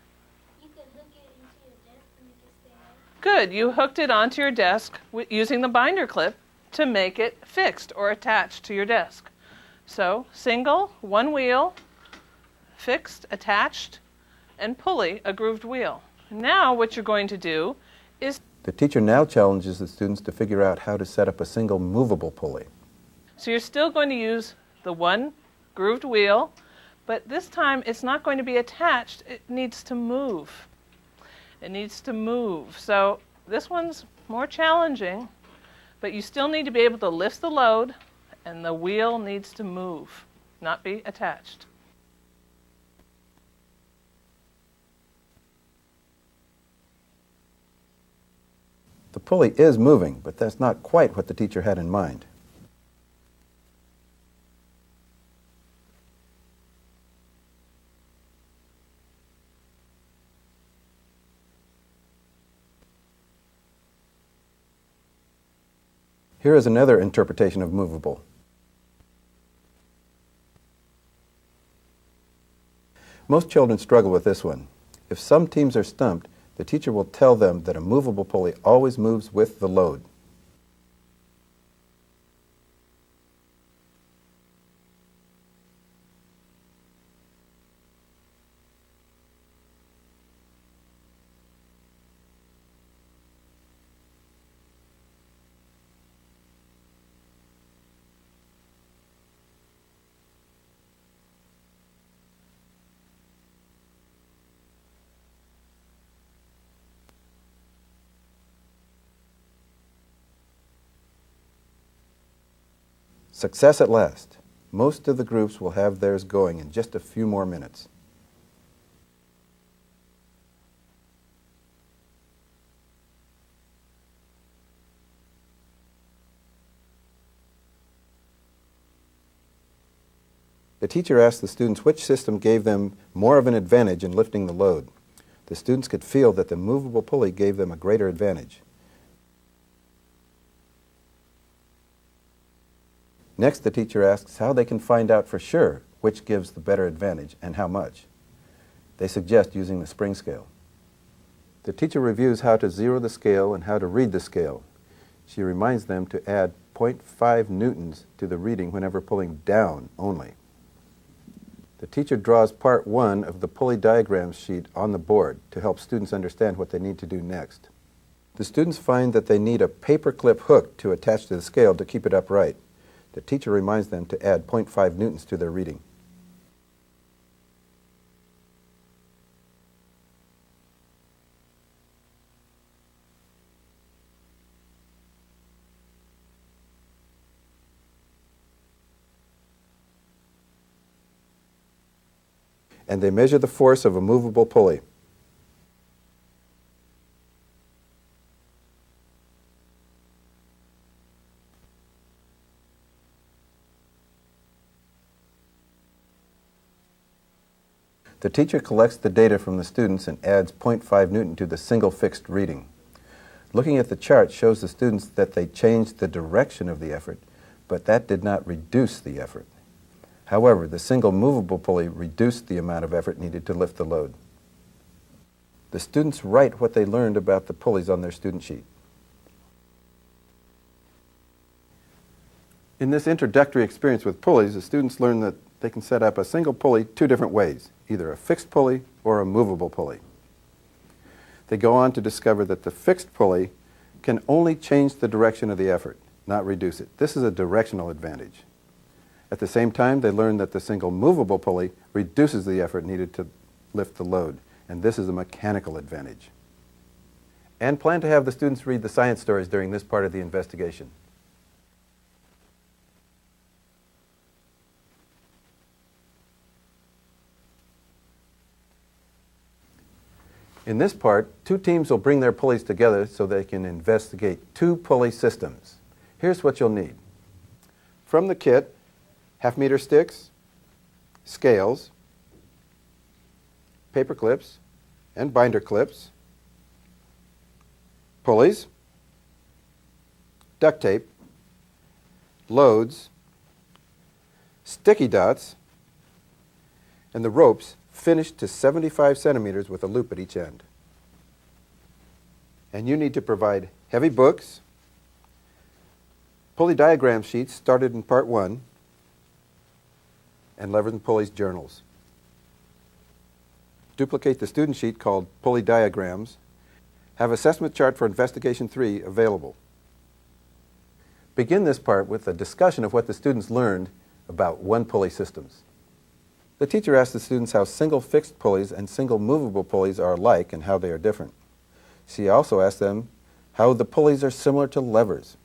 You could hook it into your desk and make it stay on. Good, you hooked it onto your desk using the binder clip to make it fixed or attached to your desk. So single, one wheel, fixed, attached, and pulley, a grooved wheel. Now what you're going to do is... The teacher now challenges the students to figure out how to set up a single movable pulley. So you're still going to use the one grooved wheel, but this time it's not going to be attached, it needs to move. It needs to move. So this one's more challenging, but you still need to be able to lift the load, and the wheel needs to move, not be attached. The pulley is moving, but that's not quite what the teacher had in mind. Here is another interpretation of movable. Most children struggle with this one. If some teams are stumped, the teacher will tell them that a movable pulley always moves with the load. Success at last. Most of the groups will have theirs going in just a few more minutes. The teacher asked the students which system gave them more of an advantage in lifting the load. The students could feel that the movable pulley gave them a greater advantage. Next, the teacher asks how they can find out for sure which gives the better advantage and how much. They suggest using the spring scale. The teacher reviews how to zero the scale and how to read the scale. She reminds them to add 0.5 newtons to the reading whenever pulling down only. The teacher draws part 1 of the pulley diagram sheet on the board to help students understand what they need to do next. The students find that they need a paper clip hook to attach to the scale to keep it upright. The teacher reminds them to add 0.5 newtons to their reading. and they measure the force of a movable pulley. The teacher collects the data from the students and adds 0.5 Newton to the single fixed reading. Looking at the chart shows the students that they changed the direction of the effort, but that did not reduce the effort. However, the single movable pulley reduced the amount of effort needed to lift the load. The students write what they learned about the pulleys on their student sheet. In this introductory experience with pulleys, the students learn that they can set up a single pulley two different ways, either a fixed pulley or a movable pulley. They go on to discover that the fixed pulley can only change the direction of the effort, not reduce it. This is a directional advantage. At the same time, they learn that the single movable pulley reduces the effort needed to lift the load, and this is a mechanical advantage. And plan to have the students read the science stories during this part of the investigation. In this part, two teams will bring their pulleys together so they can investigate two pulley systems. Here's what you'll need. From the kit, half-meter sticks, scales, paper clips, and binder clips, pulleys, duct tape, loads, sticky dots, and the ropes finished to 75 centimeters with a loop at each end. And you need to provide heavy books, pulley diagram sheets started in part 1, and levers and pulleys journals. Duplicate the student sheet called Pulley Diagrams. Have assessment chart for Investigation 3 available. Begin this part with a discussion of what the students learned about one-pulley systems. The teacher asked the students how single fixed pulleys and single movable pulleys are alike and how they are different. She also asked them how the pulleys are similar to levers.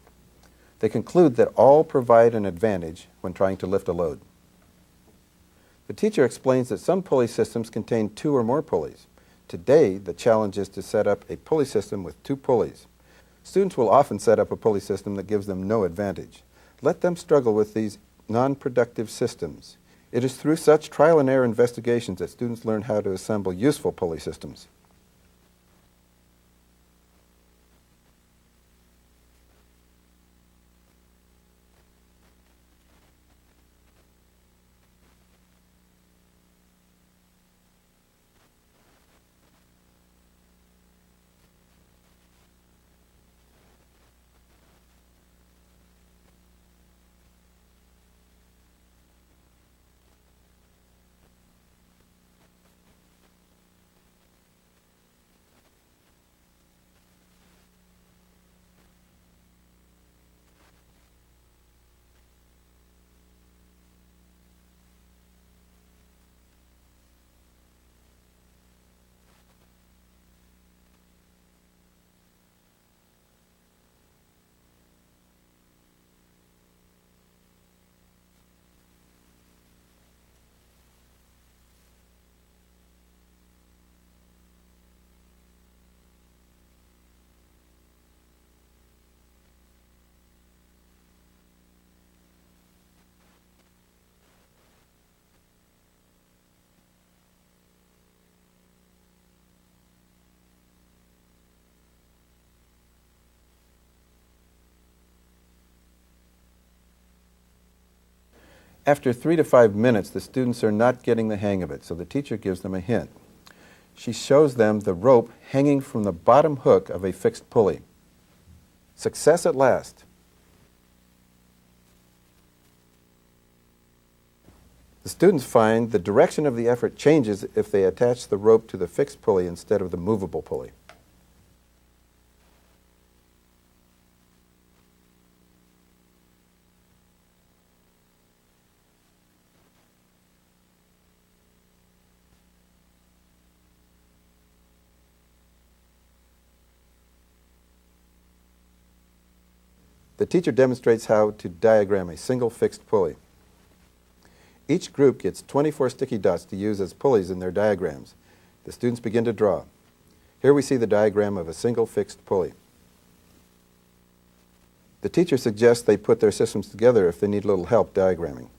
They conclude that all provide an advantage when trying to lift a load. The teacher explains that some pulley systems contain 2 or more pulleys. Today, the challenge is to set up a pulley system with 2 pulleys. Students will often set up a pulley system that gives them no advantage. Let them struggle with these non-productive systems. It is through such trial and error investigations that students learn how to assemble useful pulley systems. After 3 to 5 minutes, the students are not getting the hang of it, so the teacher gives them a hint. She shows them the rope hanging from the bottom hook of a fixed pulley. Success at last. The students find the direction of the effort changes if they attach the rope to the fixed pulley instead of the movable pulley. The teacher demonstrates how to diagram a single fixed pulley. Each group gets 24 sticky dots to use as pulleys in their diagrams. The students begin to draw. Here we see the diagram of a single fixed pulley. The teacher suggests they put their systems together if they need a little help diagramming.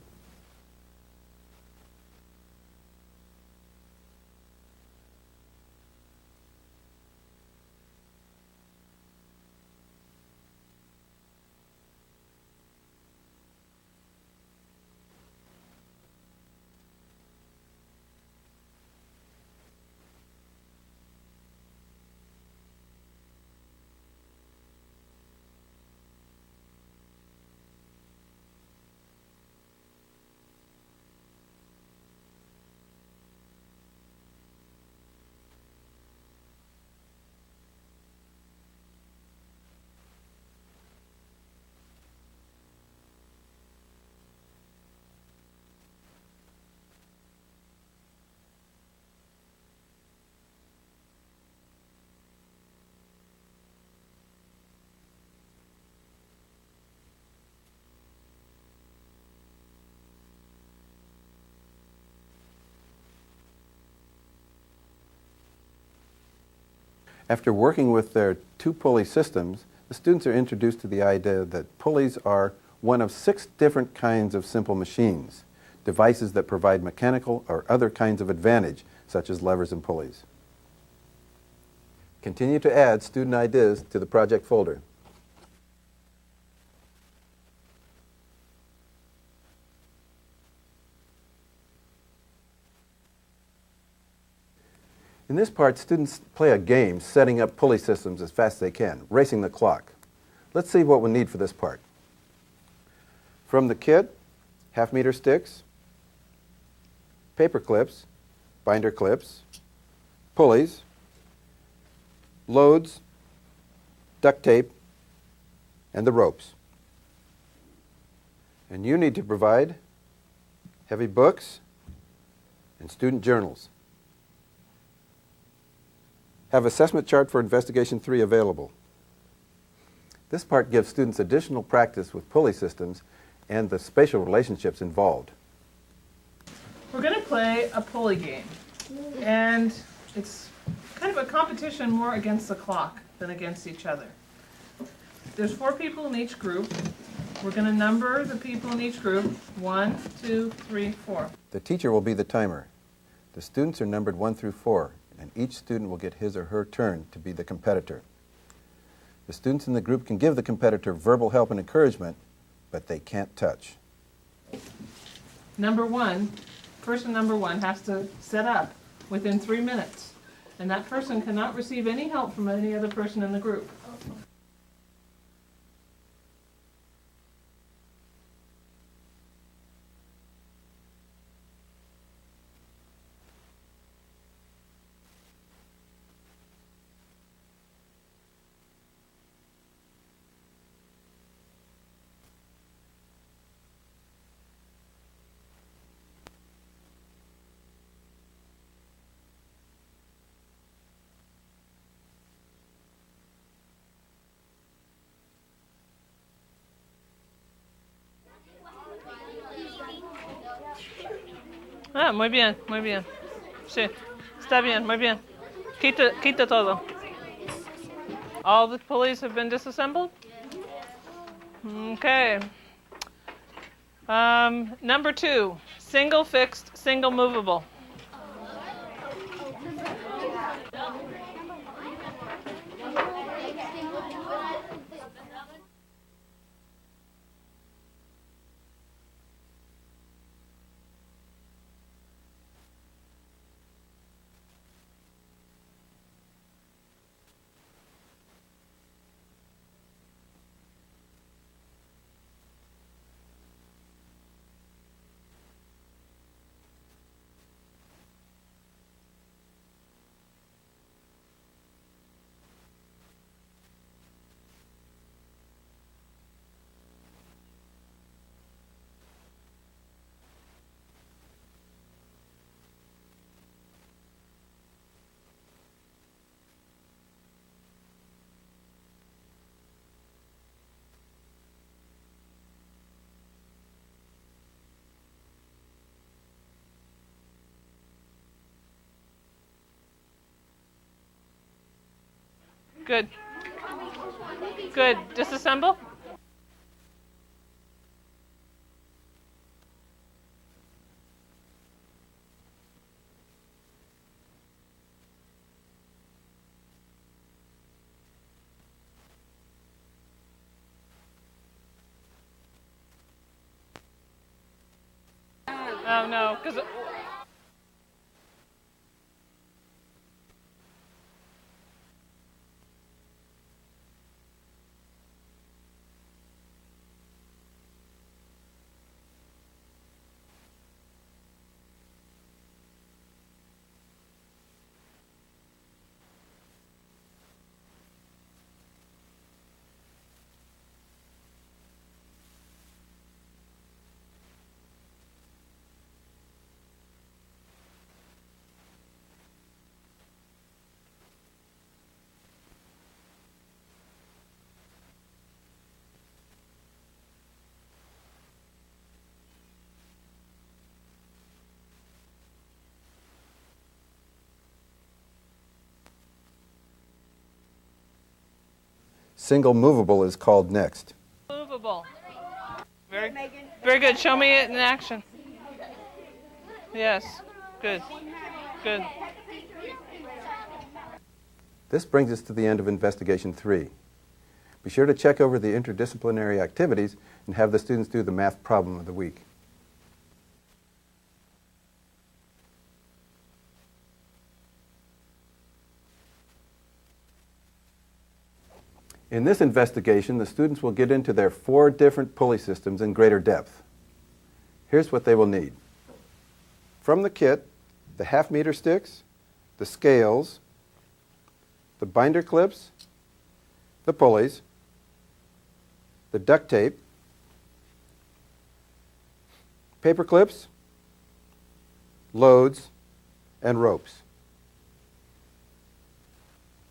After working with their two pulley systems, the students are introduced to the idea that pulleys are one of 6 different kinds of simple machines, devices that provide mechanical or other kinds of advantage, such as levers and pulleys. Continue to add student ideas to the project folder. In this part, students play a game setting up pulley systems as fast as they can, racing the clock. Let's see what we'll need for this part. From the kit, half-meter sticks, paper clips, binder clips, pulleys, loads, duct tape, and the ropes. And you need to provide heavy books and student journals. Have assessment chart for investigation 3 available. This part gives students additional practice with pulley systems and the spatial relationships involved. We're going to play a pulley game, and it's kind of a competition more against the clock than against each other. There's 4 people in each group. We're going to number the people in each group, 1, 2, 3, 4. The teacher will be the timer. The students are numbered 1 through 4, and each student will get his or her turn to be the competitor. The students in the group can give the competitor verbal help and encouragement, but they can't touch. Person number one has to set up within 3 minutes, and that person cannot receive any help from any other person in the group. Ah, muy bien, muy bien. Sí, está bien, muy bien. Quita todo. All the pulleys have been disassembled? Okay. Number 2, single fixed, single movable. Good. Good. Disassemble. Oh no, because Single movable is called next. movable. Very, very good. Show me it in action. Yes. Good. Good. This brings us to the end of Investigation 3. Be sure to check over the interdisciplinary activities and have the students do the math problem of the week. In this investigation, the students will get into their 4 different pulley systems in greater depth. Here's what they will need. From the kit, the half-meter sticks, the scales, the binder clips, the pulleys, the duct tape, paper clips, loads, and ropes.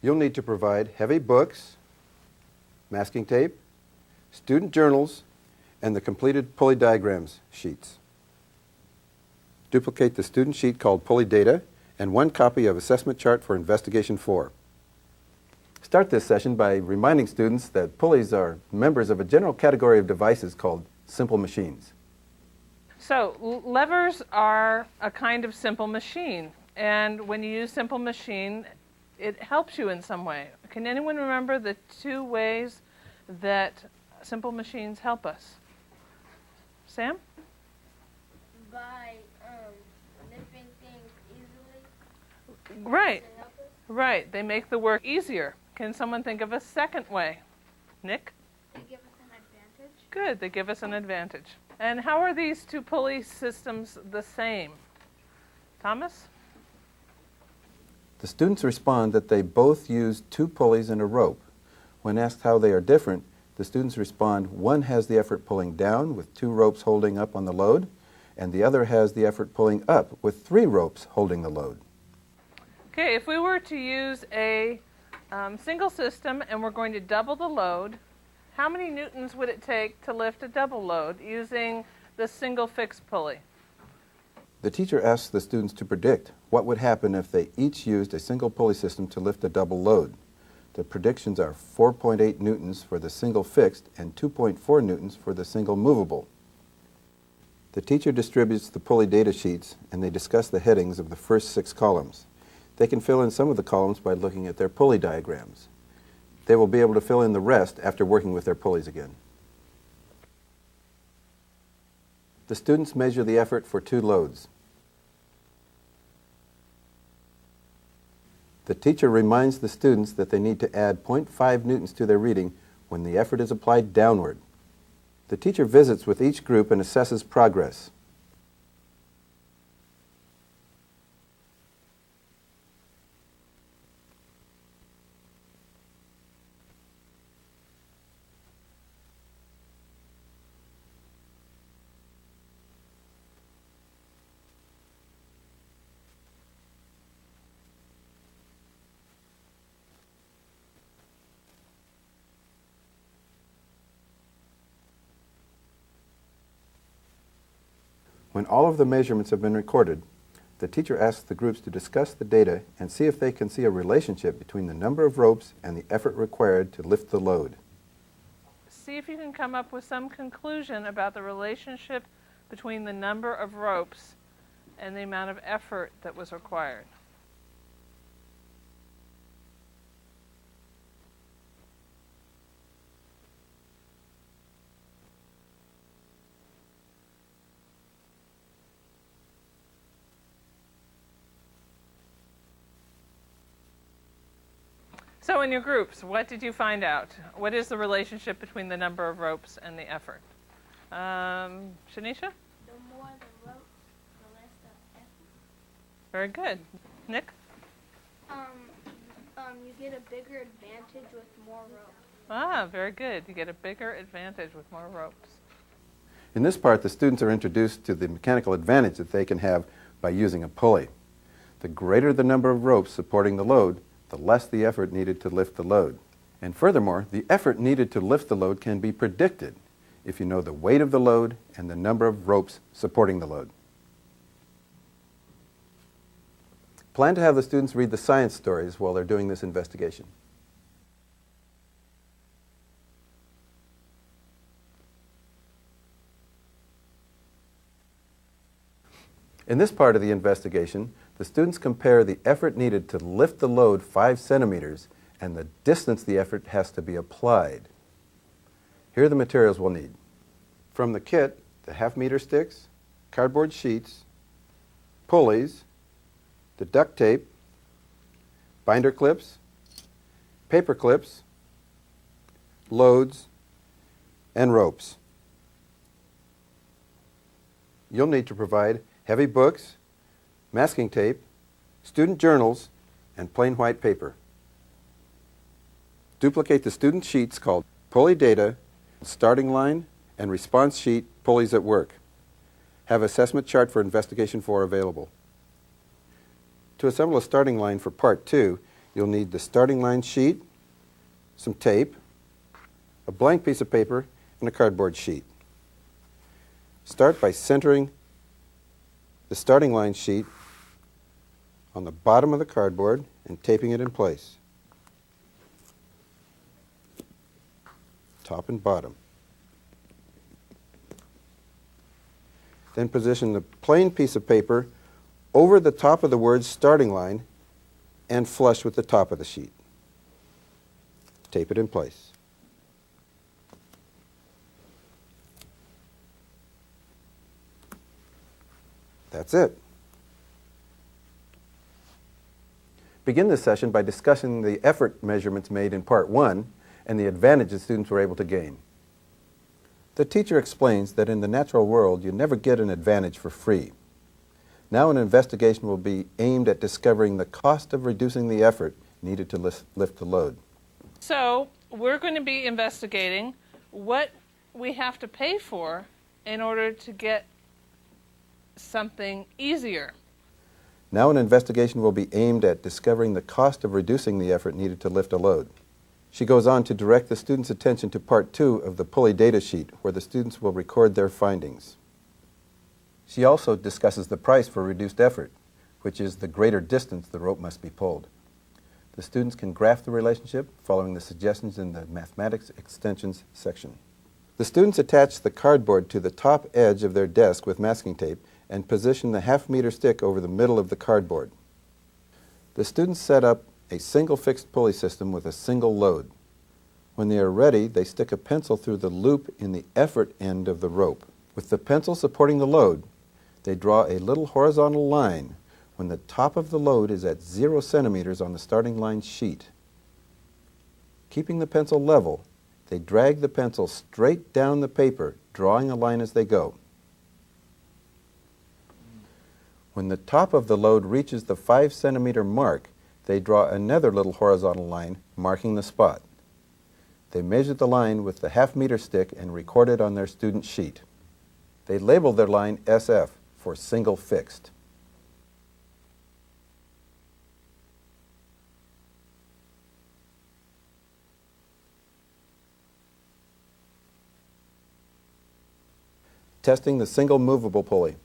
You'll need to provide heavy books, masking tape, student journals, and the completed pulley diagrams sheets. Duplicate the student sheet called Pulley Data and 1 copy of Assessment Chart for Investigation 4. Start this session by reminding students that pulleys are members of a general category of devices called simple machines. So levers are a kind of simple machine, and when you use simple machine, it helps you in some way. Can anyone remember the 2 ways that simple machines help us? Sam? By lifting things easily. Right. To help us. Right. They make the work easier. Can someone think of a second way? Nick? They give us an advantage. Good. They give us an advantage. And how are these 2 pulley systems the same? Thomas? The students respond that they both use 2 pulleys and a rope. When asked how they are different, the students respond one has the effort pulling down with 2 ropes holding up on the load, and the other has the effort pulling up with 3 ropes holding the load. Okay, if we were to use a single system and we're going to double the load, how many newtons would it take to lift a double load using the single fixed pulley? The teacher asks the students to predict what would happen if they each used a single pulley system to lift a double load. The predictions are 4.8 newtons for the single fixed and 2.4 newtons for the single movable. The teacher distributes the pulley data sheets and they discuss the headings of the first 6 columns. They can fill in some of the columns by looking at their pulley diagrams. They will be able to fill in the rest after working with their pulleys again. The students measure the effort for 2 loads. The teacher reminds the students that they need to add 0.5 newtons to their reading when the effort is applied downward. The teacher visits with each group and assesses progress. When all of the measurements have been recorded, the teacher asks the groups to discuss the data and see if they can see a relationship between the number of ropes and the effort required to lift the load. See if you can come up with some conclusion about the relationship between the number of ropes and the amount of effort that was required. So in your groups, what did you find out? What is the relationship between the number of ropes and the effort? Shanisha? The more the ropes, the less the effort. Very good. Nick? You get a bigger advantage with more ropes. Ah, very good. You get a bigger advantage with more ropes. In this part, the students are introduced to the mechanical advantage that they can have by using a pulley. The greater the number of ropes supporting the load, the less the effort needed to lift the load. And furthermore, the effort needed to lift the load can be predicted if you know the weight of the load and the number of ropes supporting the load. Plan to have the students read the science stories while they're doing this investigation. In this part of the investigation, the students compare the effort needed to lift the load 5 centimeters and the distance the effort has to be applied. Here are the materials we'll need. From the kit, the half-meter sticks, cardboard sheets, pulleys, the duct tape, binder clips, paper clips, loads, and ropes. You'll need to provide heavy books, masking tape, student journals, and plain white paper. Duplicate the student sheets called Pulley Data, Starting Line, and Response Sheet Pulleys at Work. Have assessment chart for Investigation 4 available. To assemble a starting line for Part 2, you'll need the starting line sheet, some tape, a blank piece of paper, and a cardboard sheet. Start by centering the starting line sheet on the bottom of the cardboard and taping it in place. Top and bottom. Then position the plain piece of paper over the top of the word starting line and flush with the top of the sheet. Tape it in place. That's it. Begin this session by discussing the effort measurements made in Part 1 and the advantages students were able to gain. The teacher explains that in the natural world you never get an advantage for free. Now an investigation will be aimed at discovering the cost of reducing the effort needed to lift the load. So we're going to be investigating what we have to pay for in order to get something easier. Now an investigation will be aimed at discovering the cost of reducing the effort needed to lift a load. She goes on to direct the students' attention to Part 2 of the Pulley data sheet, where the students will record their findings. She also discusses the price for reduced effort, which is the greater distance the rope must be pulled. The students can graph the relationship following the suggestions in the Mathematics Extensions section. The students attach the cardboard to the top edge of their desk with masking tape and position the half-meter stick over the middle of the cardboard. The students set up a single fixed pulley system with a single load. When they are ready, they stick a pencil through the loop in the effort end of the rope. With the pencil supporting the load, they draw a little horizontal line when the top of the load is at 0 centimeters on the starting line sheet. Keeping the pencil level, they drag the pencil straight down the paper, drawing a line as they go. When the top of the load reaches the 5 centimeter mark, they draw another little horizontal line marking the spot. They measure the line with the half-meter stick and record it on their student sheet. They label their line SF for single fixed. Testing the single movable pulley.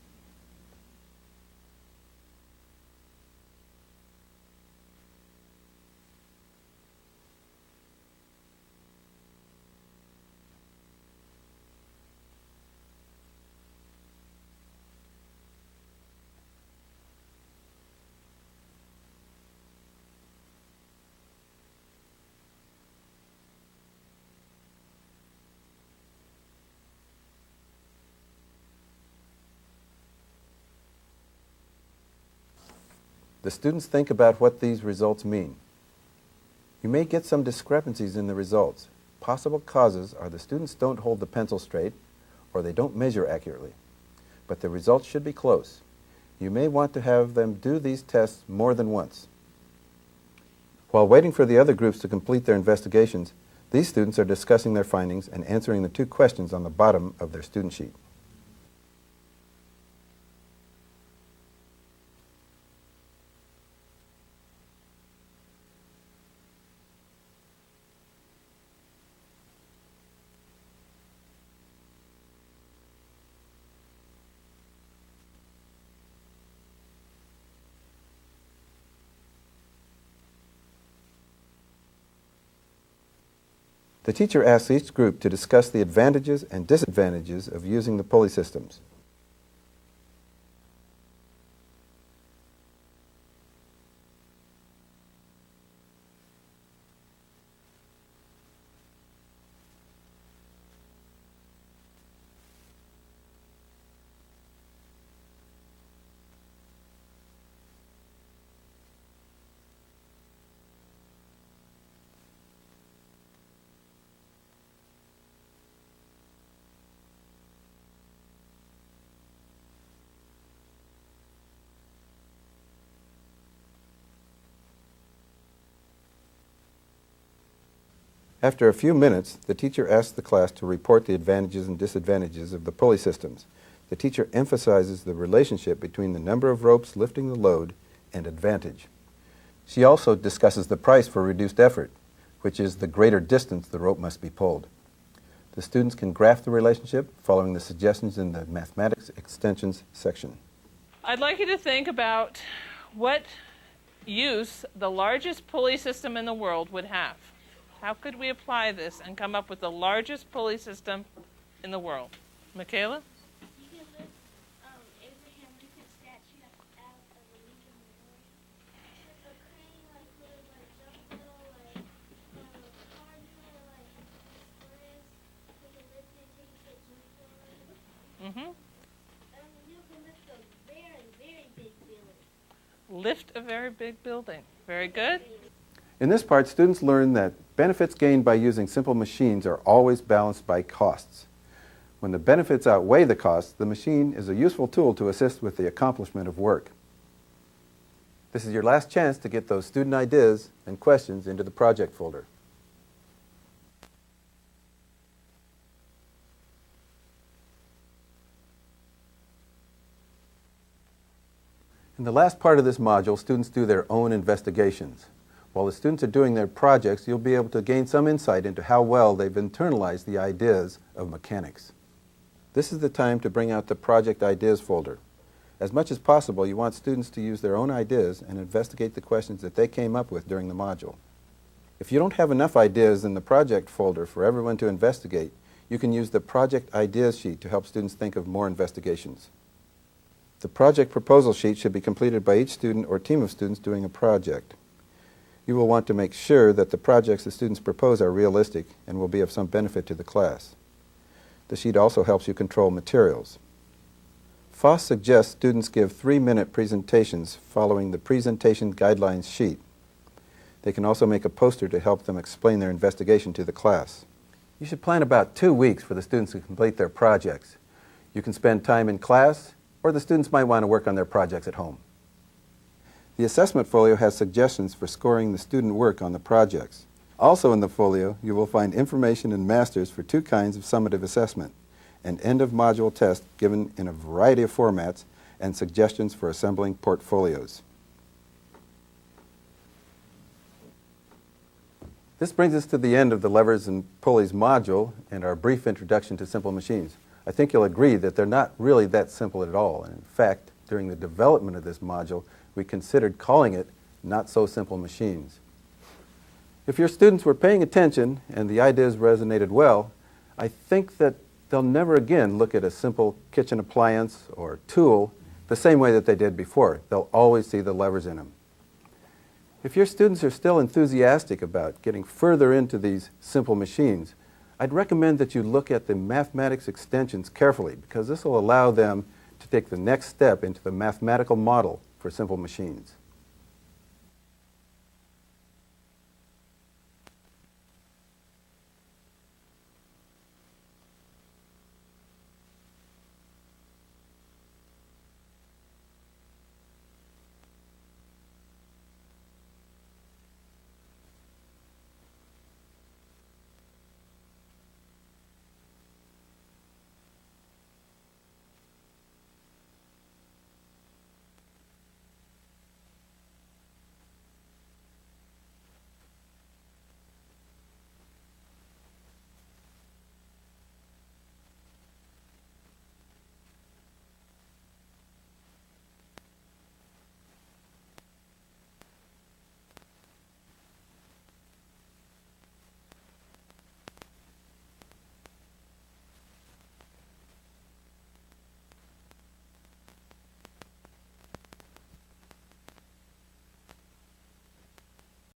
The students think about what these results mean. You may get some discrepancies in the results. Possible causes are the students don't hold the pencil straight or they don't measure accurately. But the results should be close. You may want to have them do these tests more than once. While waiting for the other groups to complete their investigations, these students are discussing their findings and answering the 2 questions on the bottom of their student sheet. The teacher asks each group to discuss the advantages and disadvantages of using the pulley systems. After a few minutes, the teacher asks the class to report the advantages and disadvantages of the pulley systems. The teacher emphasizes the relationship between the number of ropes lifting the load and advantage. She also discusses the price for reduced effort, which is the greater distance the rope must be pulled. The students can graph the relationship following the suggestions in the mathematics extensions section. I'd like you to think about what use the largest pulley system in the world would have. How could we apply this and come up with the largest pulley system in the world? Michaela? You can lift Abraham Lincoln's statue out of a Lincoln Memorial. A crane like jumbo, car drill, express. You can lift it till you get jump on. You can lift a very, very big building. Lift a very big building. Very good. In this part, students learn that benefits gained by using simple machines are always balanced by costs. When the benefits outweigh the costs, the machine is a useful tool to assist with the accomplishment of work. This is your last chance to get those student ideas and questions into the project folder. In the last part of this module, students do their own investigations. While the students are doing their projects, you'll be able to gain some insight into how well they've internalized the ideas of mechanics. This is the time to bring out the project ideas folder. As much as possible, you want students to use their own ideas and investigate the questions that they came up with during the module. If you don't have enough ideas in the project folder for everyone to investigate, you can use the project ideas sheet to help students think of more investigations. The project proposal sheet should be completed by each student or team of students doing a project. You will want to make sure that the projects the students propose are realistic and will be of some benefit to the class. The sheet also helps you control materials. Foss suggests students give 3-minute presentations following the presentation guidelines sheet. They can also make a poster to help them explain their investigation to the class. You should plan about 2 weeks for the students to complete their projects. You can spend time in class, or the students might want to work on their projects at home. The assessment folio has suggestions for scoring the student work on the projects. Also in the folio, you will find information in Masters for 2 kinds of summative assessment, an end-of-module test given in a variety of formats, and suggestions for assembling portfolios. This brings us to the end of the levers and pulleys module and our brief introduction to simple machines. I think you'll agree that they're not really that simple at all, and in fact, during the development of this module, we considered calling it not so simple machines. If your students were paying attention and the ideas resonated well, I think that they'll never again look at a simple kitchen appliance or tool the same way that they did before. They'll always see the levers in them. If your students are still enthusiastic about getting further into these simple machines, I'd recommend that you look at the mathematics extensions carefully, because this will allow them to take the next step into the mathematical model for simple machines.